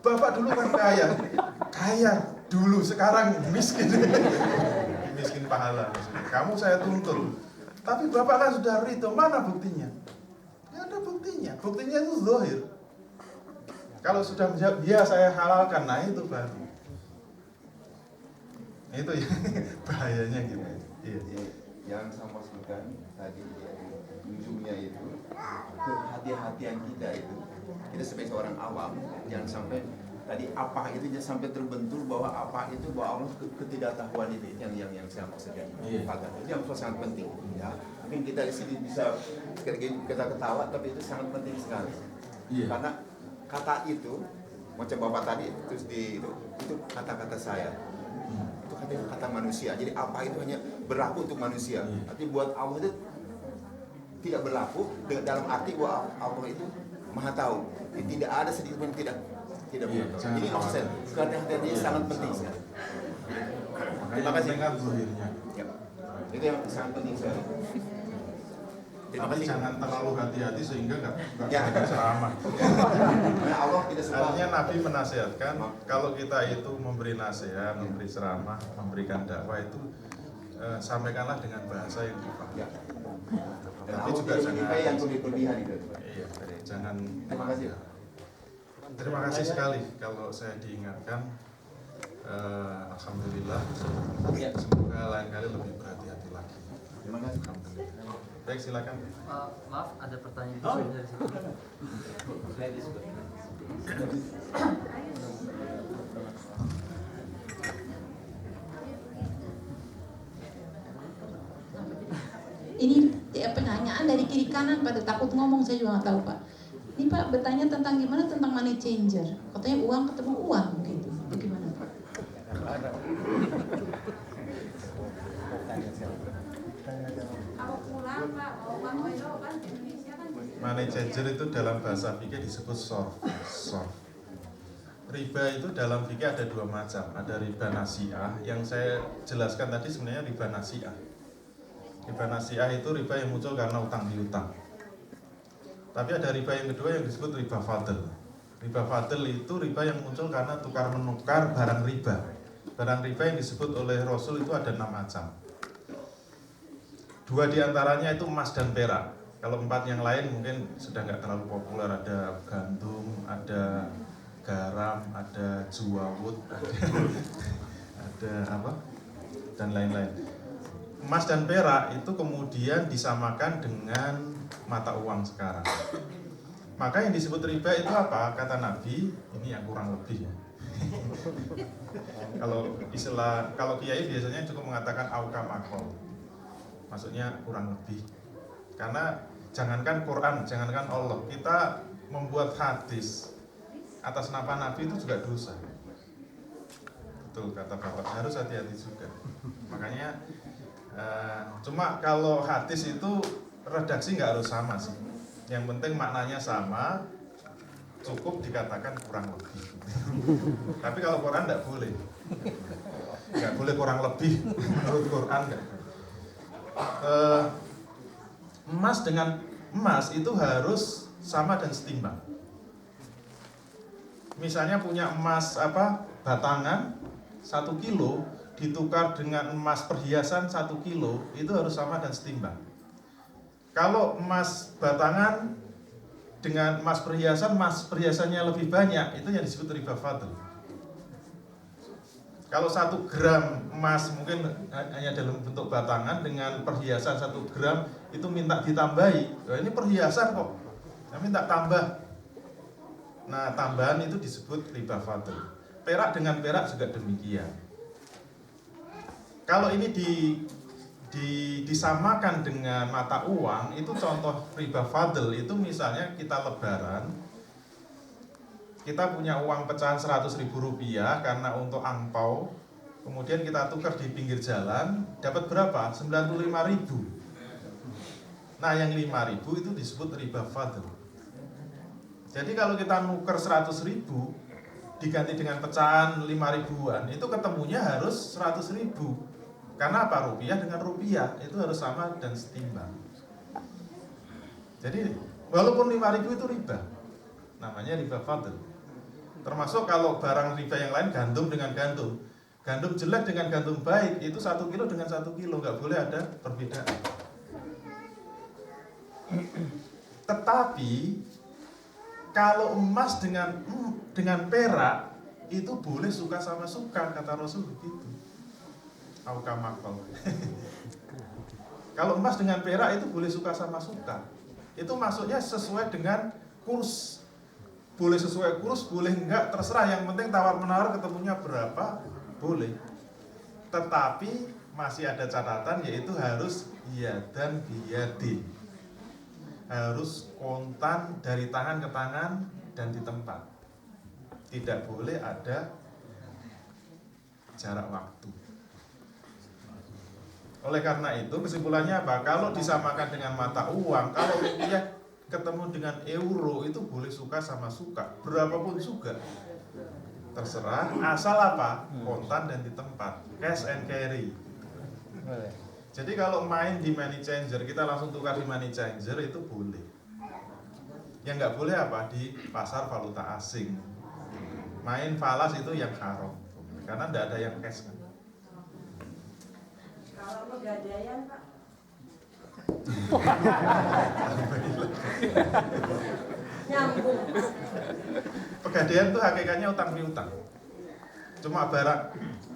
Bapak dulu kan kaya dulu, sekarang miskin. Miskin pahala maksudnya. Kamu saya tuntut. Tapi Bapak kan sudah ridho, mana buktinya? Ya ada buktinya. Buktinya itu zahir. Kalau sudah menjawab, ya saya halalkan, nah itu baru. Itu ya bahayanya gitu. Iya. Yang saya maksudkan tadi ujungnya itu kehati-hatian kita itu. Kita sebagai seorang awam jangan sampai tadi apa itu jangan sampai terbentur bahwa apa itu bahwa Allah ketidaktahuan itu yang saya maksudkan. Itu yang sangat penting. Ya. Mungkin kita di sini bisa kita ketawa, tapi itu sangat penting sekali. Karena kata itu macam Bapak tadi terus itu kata-kata saya. Itu kata manusia. Jadi apa itu hanya berlaku untuk manusia. Tapi buat Allah itu tidak berlaku dalam arti bahwa Allah itu Maha tahu. Tidak ada sedikit pun tidak berlaku. Ini offset. Kehati-hatian ini sangat penting sekali. Terima kasih. Ya. Itu yang sangat penting sekali. Terima kasih. Jangan terlalu hati-hati sehingga nggak ceramah. Allah tidak suka. Artinya Nabi menasihatkan kalau kita itu memberi nasihat, memberi ceramah, memberikan dakwah itu sampaikanlah dengan bahasa yang dipahami. Ya. Tapi juga jangan yang berlebihan itu. Iya, jangan. Terima kasih. Terima kasih sekali kalau saya diingatkan. Alhamdulillah. Semoga lain kali lebih berhati-hati lagi. Terima kasih. Alhamdulillah. Baik, silakan. Maaf, ada pertanyaan dari situ. Ini pertanyaan dari kiri kanan pada takut ngomong, saya juga nggak tahu Pak. Ini Pak bertanya tentang gimana tentang money changer. Katanya uang ketemu uang gitu. Bagaimana Pak? Money changer itu dalam bahasa fikih disebut sorf. Riba itu dalam fikih ada dua macam. Ada riba nasi'ah, yang saya jelaskan tadi sebenarnya riba nasi'ah. Riba nasi'ah itu riba yang muncul karena utang piutang. Tapi ada riba yang kedua yang disebut riba fadl. Riba fadl itu riba yang muncul karena tukar menukar barang riba. Barang riba yang disebut oleh Rasul itu ada 6 macam. 2 diantaranya itu emas dan perak. Kalau 4 yang lain mungkin sudah nggak terlalu populer. Ada gandum, ada garam, ada juwawut, ada apa dan lain-lain. Emas dan perak itu kemudian disamakan dengan mata uang sekarang. Maka yang disebut riba itu apa? Kata Nabi, ini yang kurang lebih ya. Kalau kiai biasanya cukup mengatakan aukamakol. Maksudnya kurang lebih. Karena jangankan Quran, jangankan Allah, kita membuat hadis atas nama Nabi itu juga dosa. Betul kata Bapak, harus hati-hati juga. Makanya cuma kalau hadis itu redaksi nggak harus sama sih. Yang penting maknanya sama, cukup dikatakan kurang lebih. Tapi kalau Quran nggak boleh. nggak boleh kurang lebih menurut Quran nggak. Emas dengan emas itu harus sama dan setimbang. Misalnya punya emas batangan 1 kilo ditukar dengan emas perhiasan 1 kilo, itu harus sama dan setimbang. Kalau emas batangan dengan emas perhiasannya lebih banyak, itu yang disebut riba fadl. Kalau 1 gram emas mungkin hanya dalam bentuk batangan, dengan perhiasan 1 gram itu minta ditambahi. Ini perhiasan kok, saya minta tambah. Nah, tambahan itu disebut riba fadl. Perak dengan perak juga demikian. Kalau ini disamakan dengan mata uang, itu contoh riba fadl itu misalnya kita lebaran, kita punya uang pecahan 100.000 rupiah karena untuk angpau, kemudian kita tukar di pinggir jalan, dapat berapa? 95.000. Nah, yang 5.000 itu disebut riba fadl. Jadi kalau kita nuker 100.000 diganti dengan pecahan 5.000-an, itu ketemunya harus 100.000. Karena apa? Rupiah dengan rupiah itu harus sama dan setimbang. Jadi walaupun 5.000 itu riba, namanya riba fadl. Termasuk kalau barang riba yang lain, gandum dengan gandum, gandum jelek dengan gandum baik, itu 1 kilo dengan 1 kilo, nggak boleh ada perbedaan. Tetapi kalau emas dengan perak itu boleh suka sama suka, kata Rasul begitu. Aukamakal. Kalau emas dengan perak itu boleh suka sama suka. Itu maksudnya sesuai dengan kurs. Boleh sesuai kurs, boleh enggak, terserah. Yang penting tawar-menawar ketemunya berapa, boleh. Tetapi masih ada catatan, yaitu harus yadan biyadin. Harus kontan dari tangan ke tangan dan di tempat. Tidak boleh ada jarak waktu. Oleh karena itu kesimpulannya apa? Kalau disamakan dengan mata uang, kalau rupiah ketemu dengan euro, itu boleh suka sama suka, berapapun juga. Terserah, asal apa? Kontan dan di tempat, cash and carry. Jadi kalau main di money changer, kita langsung tukar di money changer, itu boleh. Yang nggak boleh apa? Di pasar valuta asing. Main falas itu yang haram, karena nggak ada yang cash kan. Kalau pegadaian, Pak. Nyambung. Pegadaian itu hakikatnya utang piutang. Cuma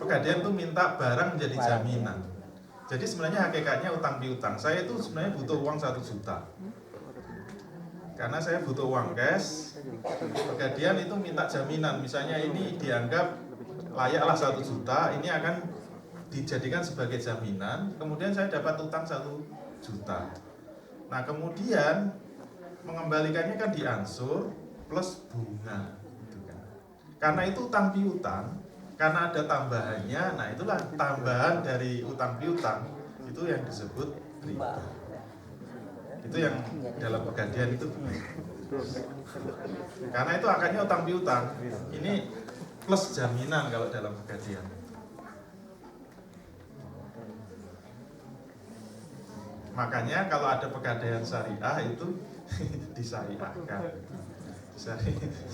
pegadaian itu minta barang menjadi jaminan. Jadi sebenarnya hakikatnya utang piutang. Saya itu sebenarnya butuh uang 1 juta. Karena saya butuh uang cash. Pegadaian itu minta jaminan. Misalnya ini dianggap layaklah 1 juta, ini akan dijadikan sebagai jaminan, kemudian saya dapat utang 1 juta. Nah, kemudian mengembalikannya kan diansur plus bunga, gitu kan. Karena itu utang piutang, karena ada tambahannya. Nah, itulah tambahan dari utang piutang, itu yang disebut riba. Itu yang dalam pegadaian itu. Karena itu akadnya utang piutang. Ini plus jaminan kalau dalam pegadaian. Makanya kalau ada pegadaian syariah itu disyariahkan.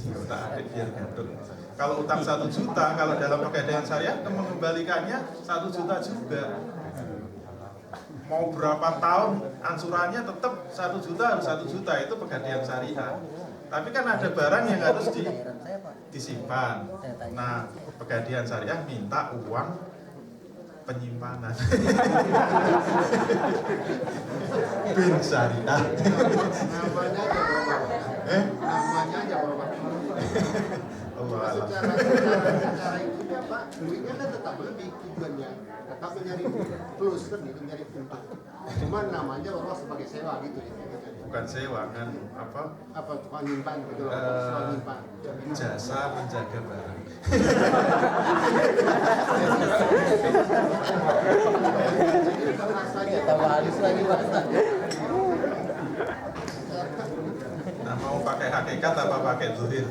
Diutak-atik biar gaduh. Kalau utang 1 juta, kalau dalam pegadaian syariah mengembalikannya 1 juta juga. Mau berapa tahun ansurannya tetap 1 juta harus 1 juta, itu pegadaian syariah. Tapi kan ada barang yang harus disimpan. Nah, pegadaian syariah minta uang penyimpanan. Bin syariah. Namanya aja Bapak. Allah Allah. Secara itunya Pak, duitnya kan tetap lebih tujuannya, tetap mencari plus kan gitu, mencari untung. Cuman namanya Bapak sebagai sewa gitu ya. Bukan sewa kan Apa tukang nyimpan gitu loh, tukang nyimpan. jasa menjaga barang. Tambah halus lagi bahasa. Nah, mau pakai hakikat apa pakai zuhir?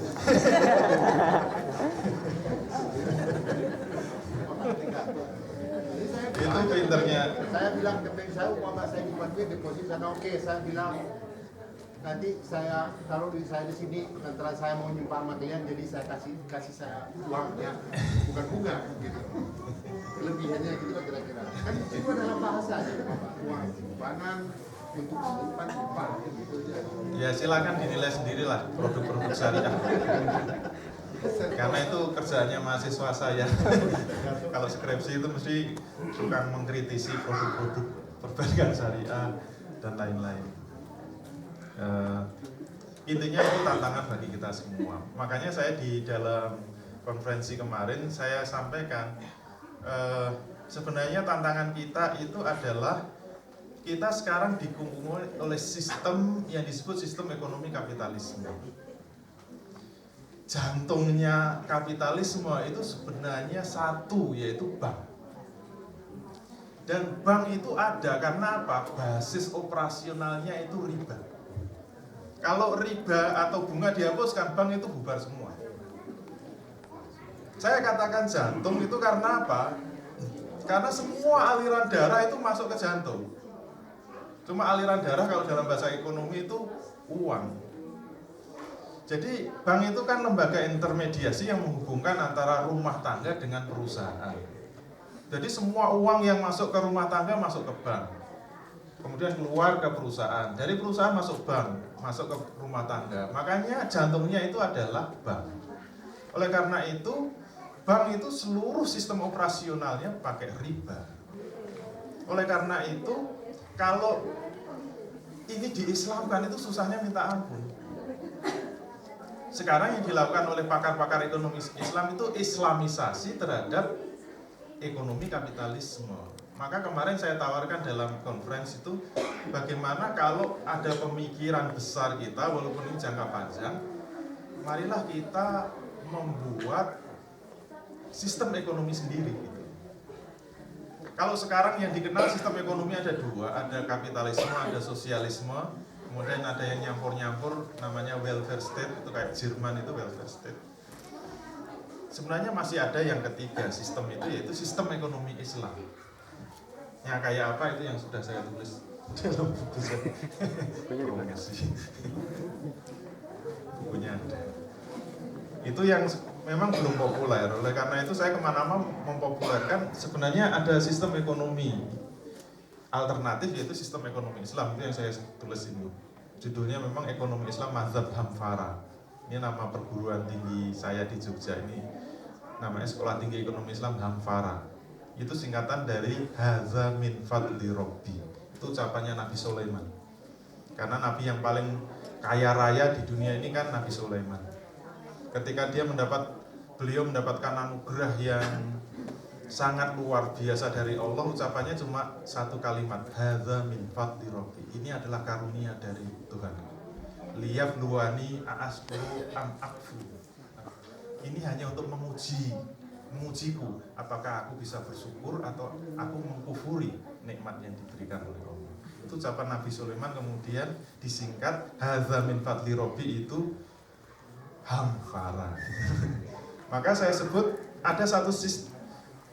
Saya bilang ke bank saya, umpama saya nyimpan duit deposit sana, oke, saya bilang nanti saya taruh duit saya di sini, antara saya mau nyimpan sama kalian, jadi saya kasih saya uangnya, bukan bunga gitu. Kelebihannya gitu lah kira-kira. Kan itu adalah bahasa aja, uang simpanan untuk simpan gitu aja. Ya silakan dinilai sendirilah produk-produk syariah. Karena itu kerjaannya mahasiswa saya. Kalau skripsi itu mesti bukan mengkritisi produk-produk perbankan syariah dan lain-lain. Intinya itu tantangan bagi kita semua. Makanya saya di dalam konferensi kemarin saya sampaikan sebenarnya tantangan kita itu adalah kita sekarang dikungkung oleh sistem yang disebut sistem ekonomi kapitalisme. Jantungnya kapitalisme itu sebenarnya satu, yaitu bank. Dan bank itu ada karena apa? Basis operasionalnya itu riba. Kalau riba atau bunga dihapuskan, bank itu bubar semua. Saya katakan jantung itu karena apa? Karena semua aliran darah itu masuk ke jantung. Cuma aliran darah kalau dalam bahasa ekonomi itu uang. Jadi bank itu kan lembaga intermediasi yang menghubungkan antara rumah tangga dengan perusahaan. Jadi semua uang yang masuk ke rumah tangga masuk ke bank, kemudian keluar ke perusahaan. Dari perusahaan masuk bank, masuk ke rumah tangga. Makanya jantungnya itu adalah bank. Oleh karena itu, bank itu seluruh sistem operasionalnya pakai riba. Oleh karena itu, kalau ini diislamkan itu susahnya minta ampun. Sekarang yang dilakukan oleh pakar-pakar ekonomi Islam itu islamisasi terhadap ekonomi kapitalisme. Maka kemarin saya tawarkan dalam konferensi itu bagaimana kalau ada pemikiran besar kita walaupun ini jangka panjang, marilah kita membuat sistem ekonomi sendiri gitu. Kalau sekarang yang dikenal sistem ekonomi ada dua, ada kapitalisme, ada sosialisme. Kemudian ada yang nyampur-nyampur namanya welfare state, itu kayak Jerman itu welfare state. Sebenarnya masih ada yang ketiga sistem itu, yaitu sistem ekonomi Islam. Yang kayak apa itu yang sudah saya tulis dalam buku saya. Promosi. Bukunya ada. Itu yang memang belum populer. Oleh karena itu saya kemana-mana mempopulerkan sebenarnya ada sistem ekonomi alternatif, yaitu sistem ekonomi Islam. Itu yang saya tulis ini. Judulnya memang Ekonomi Islam Mazhab Hamfara. Ini nama perguruan tinggi saya di Jogja ini. Namanya Sekolah Tinggi Ekonomi Islam Hamfara. Itu singkatan dari Hadza min fadli Rabbi. Itu ucapannya Nabi Sulaiman. Karena Nabi yang paling kaya raya di dunia ini kan Nabi Sulaiman. Ketika beliau mendapatkan anugerah yang sangat luar biasa dari Allah, ucapannya cuma satu kalimat, hadza min fadli rabbi. Ini adalah karunia dari Tuhan. Liyabluwani a'ashkuru am akfur. Ini hanya untuk mengujiku, apakah aku bisa bersyukur atau aku mengkufuri nikmat yang diberikan oleh Allah. Itu ucapan Nabi Sulaiman, kemudian disingkat hadza min fadli rabbi itu hamfara. Maka saya sebut ada satu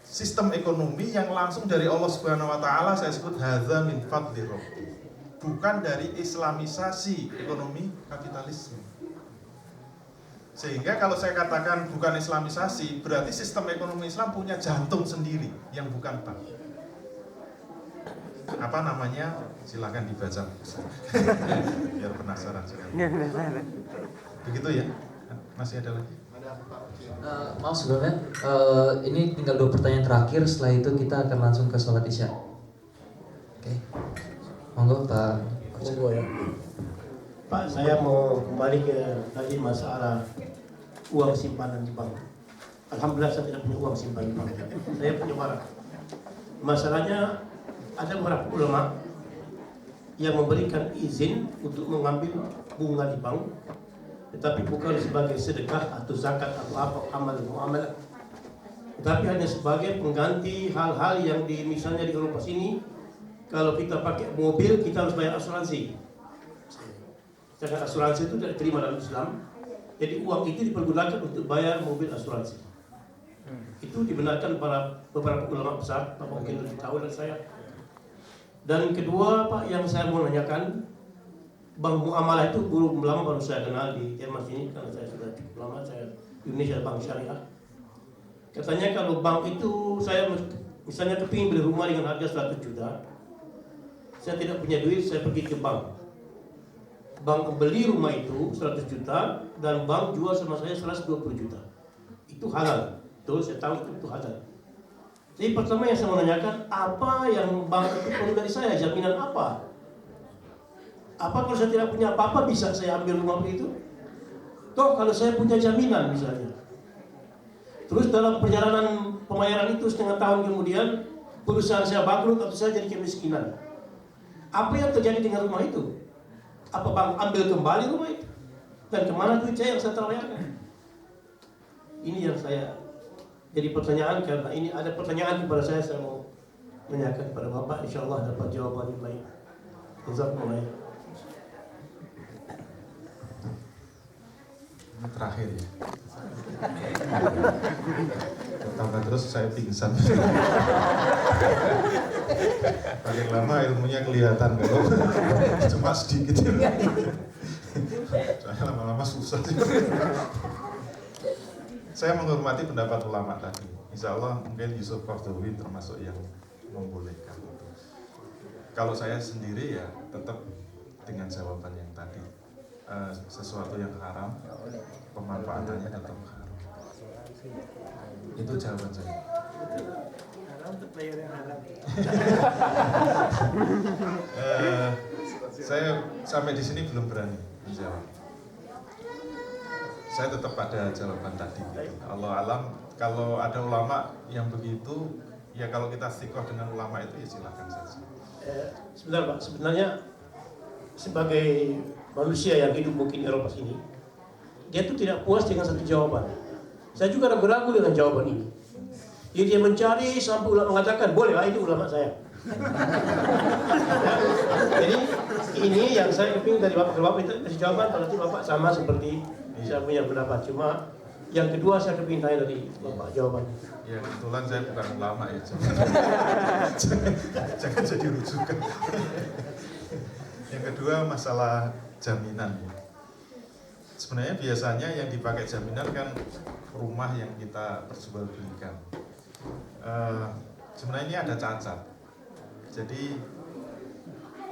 sistem ekonomi yang langsung dari Allah Subhanahu wa taala, saya sebut hadza min fadli rabbi. Bukan dari islamisasi ekonomi kapitalisme. Sehingga kalau saya katakan bukan islamisasi, berarti sistem ekonomi Islam punya jantung sendiri yang bukan bank. Apa namanya? Silakan dibaca. Biar penasaran sekali. Begitu ya? Masih ada lagi? Maaf sebenarnya ini tinggal 2 pertanyaan terakhir, setelah itu kita akan langsung ke sholat isya. Oke, monggo Pak. Monggo ya. Pak, saya mau kembali ke tadi masalah uang simpanan di bank. Alhamdulillah saya tidak punya uang simpanan di bank. Saya punya barang. Masalahnya ada beberapa ulama yang memberikan izin untuk mengambil bunga di bank, tetapi bukan sebagai sedekah atau zakat atau apa amal muamalah, tetapi hanya sebagai pengganti hal-hal yang misalnya di Eropa sini, kalau kita pakai mobil kita harus bayar asuransi. Sedangkan asuransi itu tidak diterima dalam Islam, jadi uang itu dipergunakan untuk bayar mobil asuransi. Itu dibenarkan para beberapa ulama besar, mungkin lebih tahu dari saya. Dan kedua Pak, yang saya mau nanyakan, Bank Muamalah itu belum lama baru saya kenal di Jerman sini, karena saya sudah cukup lama saya di Indonesia Bank Syariah. Katanya kalau bank itu saya misalnya kepingin beli rumah dengan harga 100 juta, saya tidak punya duit, saya pergi ke bank. Bank beli rumah itu 100 juta dan bank jual sama saya 120 juta. Itu halal. Betul, saya tahu itu halal. Jadi pertama yang saya mau nanyakan, apa yang bank itu perlu dari saya? Jaminan apa? Apa kalau saya tidak punya apa-apa bisa saya ambil rumah itu? Toh kalau saya punya jaminan misalnya. Terus dalam perjalanan pembayaran itu setengah tahun kemudian perusahaan saya bangkrut atau saya jadi kemiskinan. Apa yang terjadi dengan rumah itu? Apa bank ambil kembali rumah itu? Dan kemana duit saya yang saya tawarkan? Ini yang saya jadi pertanyaan, karena ini ada pertanyaan kepada saya mau menanyakan kepada Bapak, insyaallah dapat jawaban yang baik. Jazakumullah. Ini terakhir ya. Tambah terus saya pingsan. Paling lama ilmunya kelihatan kalau cuma sedikit. Soalnya lama-lama susah sih. Saya menghormati pendapat ulama tadi. Insya Allah mungkin Yusuf Qardawi termasuk yang membolehkan itu. Kalau saya sendiri ya tetap dengan jawaban yang tadi. Sesuatu yang haram, pemanfaatannya tetap haram. Itu jawaban saya. Saya sampai di sini belum berani menjawab. Saya tetap pada jawaban tadi. Allah alam, kalau ada ulama yang begitu, ya kalau kita istiqomah dengan ulama itu ya silakan saja. Sebentar Pak, sebenarnya sebagai manusia yang hidup mungkin di Eropa sini, dia tuh tidak puas dengan satu jawaban. Saya juga ragu-ragu dengan jawaban ini. Jadi dia mencari sampai ulama mengatakan, boleh lah itu ulama saya. Jadi ini yang saya kepingin dari Bapak ke Bapak itu kasih jawaban, berarti Bapak sama seperti saya punya pendapat. Cuma yang kedua saya kepingin tanya dari Bapak jawabannya. Ya kebetulan saya bukan ulama ya, jangan jadi rujukan. Yang kedua masalah jaminan. Sebenarnya biasanya yang dipakai jaminan kan rumah yang kita perjualbelikan. Sebenarnya ini ada cacat. Jadi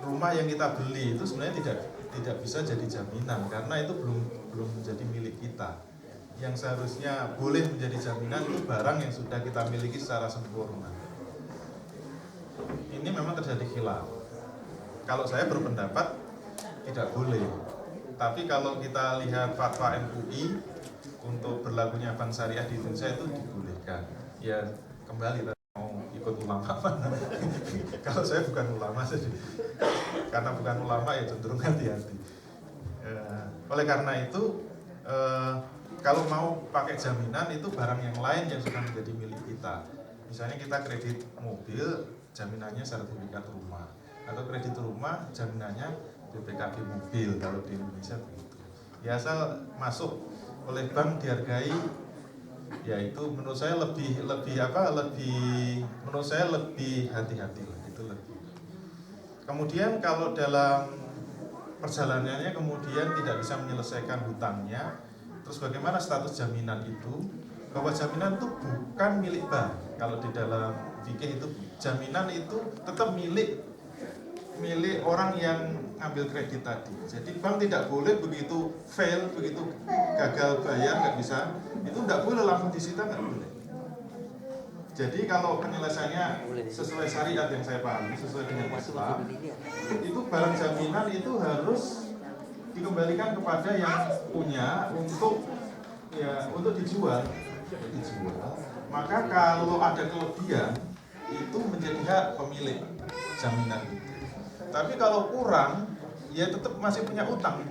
rumah yang kita beli itu sebenarnya tidak bisa jadi jaminan karena itu belum menjadi milik kita. Yang seharusnya boleh menjadi jaminan itu barang yang sudah kita miliki secara sempurna. Ini memang terjadi khilaf. Kalau saya berpendapat tidak boleh. Tapi kalau kita lihat fatwa MUI untuk berlakunya bank syariah di Indonesia itu dibolehkan. Ya kembali mau ikut ulama mana? Kalau saya bukan ulama, jadi karena bukan ulama ya cenderung hati-hati. Oleh karena itu, kalau mau pakai jaminan itu barang yang lain yang sudah menjadi milik kita. Misalnya kita kredit mobil, jaminannya sertifikat rumah, atau kredit rumah, jaminannya BPKB mobil kalau di Indonesia begitu. Ya asal masuk oleh bank dihargai, ya itu menurut saya lebih hati-hati lah, itu lebih. Kemudian kalau dalam perjalanannya kemudian tidak bisa menyelesaikan hutangnya, terus bagaimana status jaminan itu? Bahwa jaminan itu bukan milik bank. Kalau di dalam fikih itu jaminan itu tetap milik orang yang ngambil kredit tadi. Jadi bank tidak boleh begitu fail, begitu gagal bayar nggak bisa, itu nggak boleh langsung disita, nggak boleh. Jadi kalau penyelesaiannya sesuai syariat yang saya pahami, sesuai dengan Islam, itu barang jaminan itu harus dikembalikan kepada yang punya untuk dijual. Maka kalau ada kelebihan itu menjadi hak pemilik jaminan itu. Tapi kalau kurang, ya tetap masih punya utang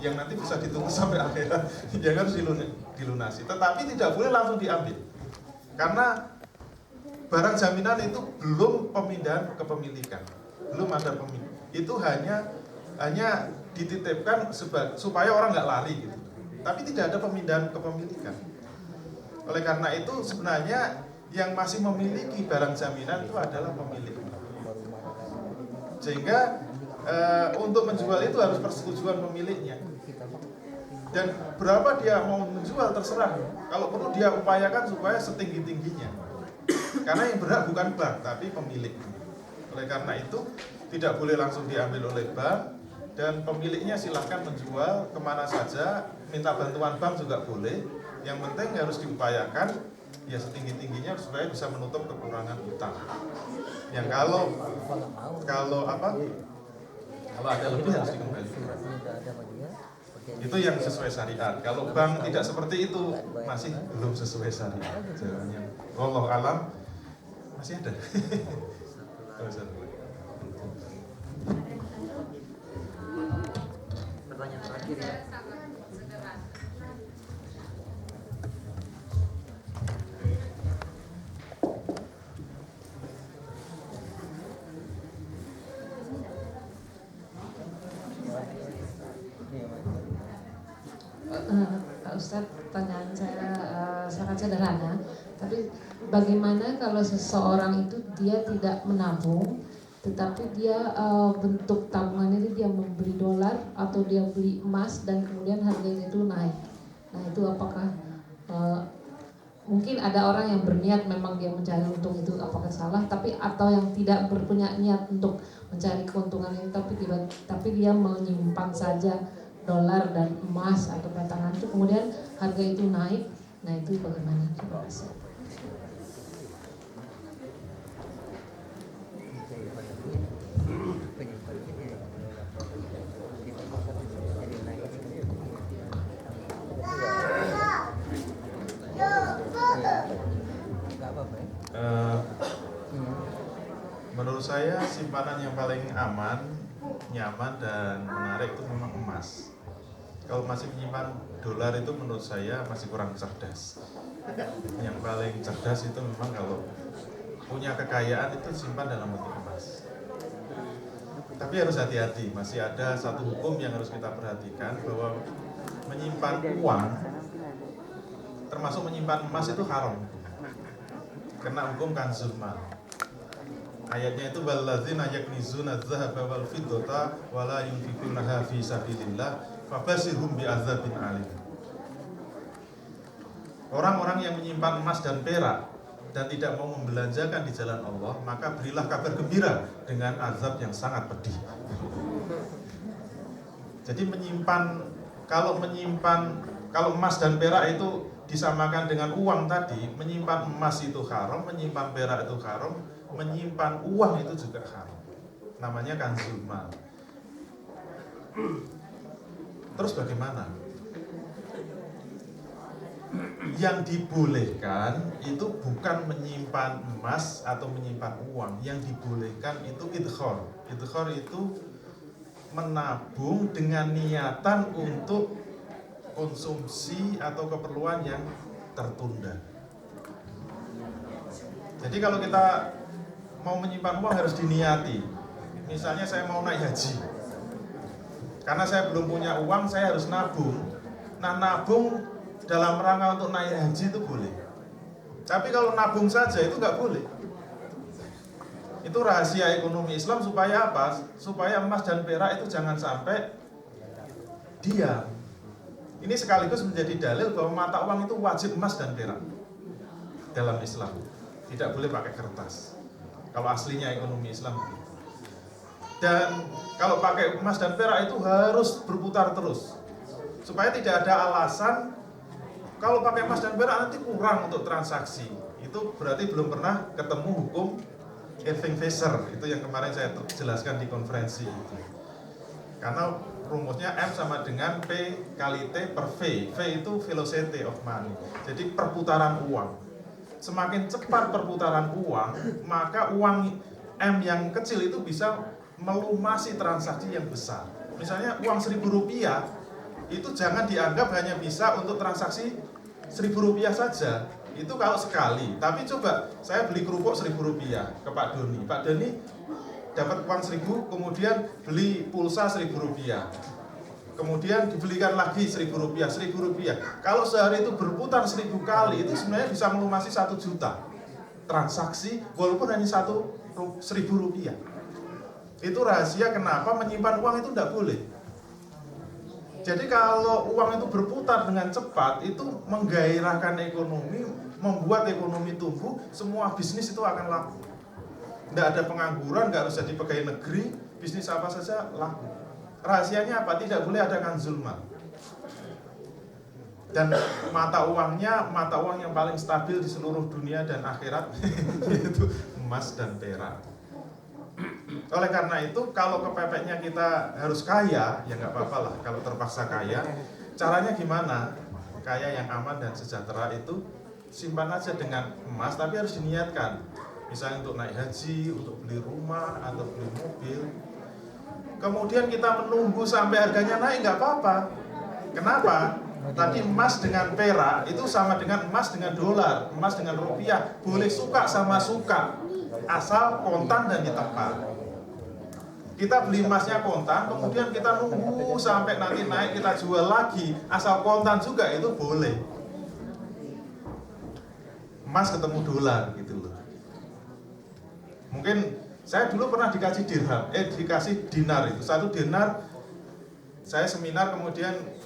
yang nanti bisa ditunggu sampai akhirat, yang harus dilunasi. Tetapi tidak boleh langsung diambil, karena barang jaminan itu belum pemindahan kepemilikan, belum ada pemilik. Itu hanya dititipkan supaya orang nggak lari gitu. Tapi tidak ada pemindahan kepemilikan. Oleh karena itu sebenarnya yang masih memiliki barang jaminan itu adalah pemilik. Sehingga untuk menjual itu harus persetujuan pemiliknya. Dan berapa dia mau menjual terserah. Kalau perlu dia upayakan supaya setinggi-tingginya. Karena yang berhak bukan bank, tapi pemilik. Oleh karena itu tidak boleh langsung diambil oleh bank, dan pemiliknya silahkan menjual kemana saja, minta bantuan bank juga boleh. Yang penting harus diupayakan ya setinggi-tingginya supaya bisa menutup kekurangan utang. Yang kalau ada lebih harus dikembalikan. Itu yang sesuai syariat. Kalau bank tidak seperti itu, masih belum sesuai syariat. Jalannya wallahu alam masih ada. Pertanyaan terakhir ya. Pak Ustadz, pertanyaan saya sangat sederhana, tapi bagaimana kalau seseorang itu dia tidak menabung, tetapi dia bentuk tabungan itu dia membeli dolar atau dia beli emas dan kemudian harganya itu naik. Nah itu apakah mungkin ada orang yang berniat memang dia mencari untung itu apakah salah, tapi atau yang tidak berpunya niat untuk mencari keuntungan itu tapi dia menyimpan saja dolar dan emas atau batangan itu kemudian harga itu naik. Nah itu bagaimana? Terima kasih. Menurut saya simpanan yang paling aman, nyaman dan menarik itu memang emas. Kalau masih menyimpan dolar itu menurut saya masih kurang cerdas. Yang paling cerdas itu memang kalau punya kekayaan itu simpan dalam bentuk emas. Tapi harus hati-hati, masih ada satu hukum yang harus kita perhatikan, bahwa menyimpan uang termasuk menyimpan emas itu haram. Kena hukum kanzul mal. Ayatnya itu walladzina yaknizuna adz-dzahaba wal fiddata wa la yunfiqunaha fi sabilillah fabashirhum bi'adzabin alim. Orang-orang yang menyimpan emas dan perak dan tidak mau membelanjakan di jalan Allah, maka berilah kabar gembira dengan azab yang sangat pedih. Jadi kalau emas dan perak itu disamakan dengan uang tadi, menyimpan emas itu haram, menyimpan perak itu haram, menyimpan uang itu juga haram. Namanya kanzul mal. Terus bagaimana? Yang dibolehkan itu bukan menyimpan emas atau menyimpan uang. Yang dibolehkan itu idkhar. Idkhar itu menabung dengan niatan untuk konsumsi atau keperluan yang tertunda. Jadi kalau kita mau menyimpan uang harus diniati. Misalnya saya mau naik haji, karena saya belum punya uang, saya harus nabung. Nah, nabung dalam rangka untuk naik haji itu boleh. Tapi kalau nabung saja itu nggak boleh. Itu rahasia ekonomi Islam supaya apa? Supaya emas dan perak itu jangan sampai diam. Ini sekaligus menjadi dalil bahwa mata uang itu wajib emas dan perak dalam Islam. Tidak boleh pakai kertas. Kalau aslinya ekonomi Islam. Dan kalau pakai emas dan perak itu harus berputar terus. Supaya tidak ada alasan kalau pakai emas dan perak nanti kurang untuk transaksi. Itu berarti belum pernah ketemu hukum Irving-Fisher. Itu yang kemarin saya jelaskan di konferensi itu. Karena rumusnya M sama dengan P kali T per V. V itu velocity of money. Jadi perputaran uang. Semakin cepat perputaran uang, maka uang M yang kecil itu bisa melumasi transaksi yang besar. Misalnya uang Rp1.000 itu jangan dianggap hanya bisa untuk transaksi Rp1.000 saja. Itu kalau sekali. Tapi coba saya beli kerupuk Rp1.000 ke Pak Doni. Pak Doni dapat uang 1.000, kemudian beli pulsa Rp1.000. Kemudian dibelikan lagi Rp1.000. Kalau sehari itu berputar 1.000 kali, itu sebenarnya bisa melumasi 1 juta transaksi, walaupun hanya Rp1.000. Itu rahasia kenapa menyimpan uang itu tidak boleh. Jadi kalau uang itu berputar dengan cepat, itu menggairahkan ekonomi, membuat ekonomi tumbuh, semua bisnis itu akan laku. Tidak ada pengangguran, nggak harus jadi pegawai negeri, bisnis apa saja laku. Rahasianya apa? Tidak boleh ada kanzul mal. Dan mata uang yang paling stabil di seluruh dunia dan akhirat yaitu emas dan perak. Oleh karena itu, kalau kepepetnya kita harus kaya, ya nggak apa-apa lah kalau terpaksa kaya. Caranya gimana? Kaya yang aman dan sejahtera itu simpan aja dengan emas, tapi harus diniatkan. Misalnya untuk naik haji, untuk beli rumah, atau beli mobil. Kemudian kita menunggu sampai harganya naik, nggak apa-apa. Kenapa? Tadi emas dengan perak itu sama dengan emas dengan dolar, emas dengan rupiah. Boleh suka sama suka, asal kontan dan di tempat. Kita beli emasnya kontan, kemudian kita nunggu sampai nanti naik, kita jual lagi, asal kontan juga, itu boleh. Emas ketemu dolar gitu loh. Mungkin saya dulu pernah dikasih dikasih dinar itu. Satu dinar, saya seminar kemudian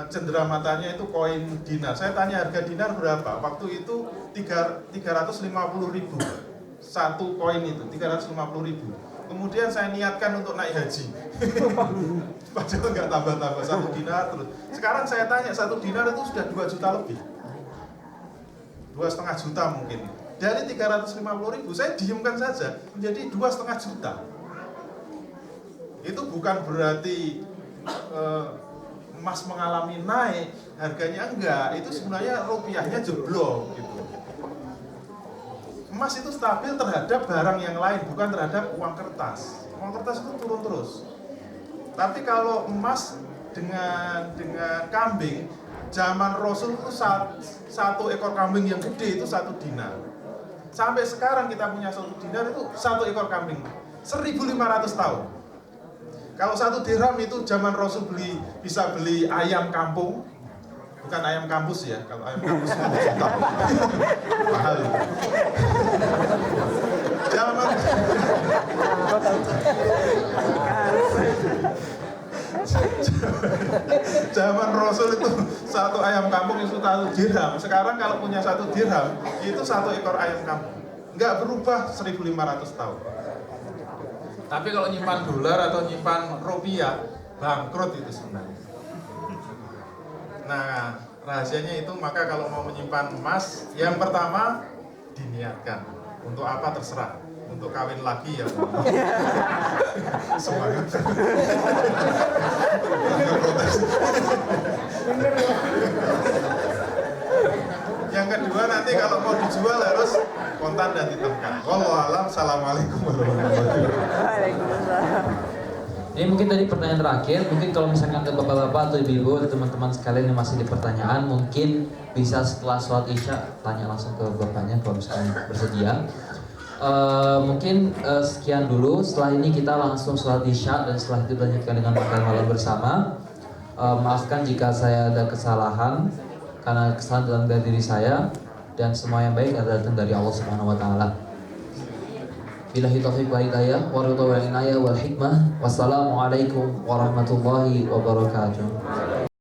cendera matanya itu koin dinar. Saya tanya harga dinar berapa? Waktu itu 350.000 satu koin itu, 350.000. Kemudian saya niatkan untuk naik haji. Padahal nggak tambah-tambah, satu dinar terus. Sekarang saya tanya, satu dinar itu sudah 2 juta lebih, 2,5 juta mungkin. Dari 350.000 saya diamkan saja menjadi 2,5 juta. Itu bukan berarti emas mengalami naik harganya, enggak. Itu sebenarnya rupiahnya jeblok gitu. Emas itu stabil terhadap barang yang lain, bukan terhadap uang kertas. Uang kertas itu turun terus. Tapi kalau emas dengan kambing, zaman Rasul itu satu ekor kambing yang gede itu 1 dinar. Sampai sekarang kita punya 1 dinar itu 1 ekor kambing, 1.500 tahun. Kalau 1 dirham itu zaman Rasul bisa beli ayam kampung, bukan ayam kampus ya. Kalau ayam kampus 1 juta, mahal. Zaman Rasul itu 1 ayam kampung itu 1 dirham. Sekarang kalau punya 1 dirham itu 1 ekor ayam kampung. Nggak berubah 1.500 tahun. Tapi kalau nyimpan dolar atau nyimpan rupiah, bangkrut itu sebenarnya. Nah, rahasianya itu, maka kalau mau menyimpan emas, yang pertama diniatkan. Untuk apa terserah. Untuk kawin lagi ya. Semangat. Yang kedua, nanti kalau mau dijual harus kontan dan hitamkan. Wallahu a'lam. Assalamualaikum warahmatullahi wabarakatuh. Ini mungkin tadi pertanyaan terakhir. Mungkin kalau misalkan ke bapak-bapak atau ibu-ibu atau teman-teman sekalian yang masih di pertanyaan, mungkin bisa setelah sholat isya tanya langsung ke bapaknya kalau misalkan bersedia. Mungkin sekian dulu. Setelah ini kita langsung sholat isya dan setelah itu lanjutkan dengan makan malam bersama. Maafkan jika saya ada kesalahan, karena kesalahan dalam diri saya, dan semua yang baik adalah datang dari Allah Subhanahu wa taala. Billahi taufiq wal hidayah wa ridha wal inayah wal hikmah. Wassalamualaikum warahmatullahi wabarakatuh.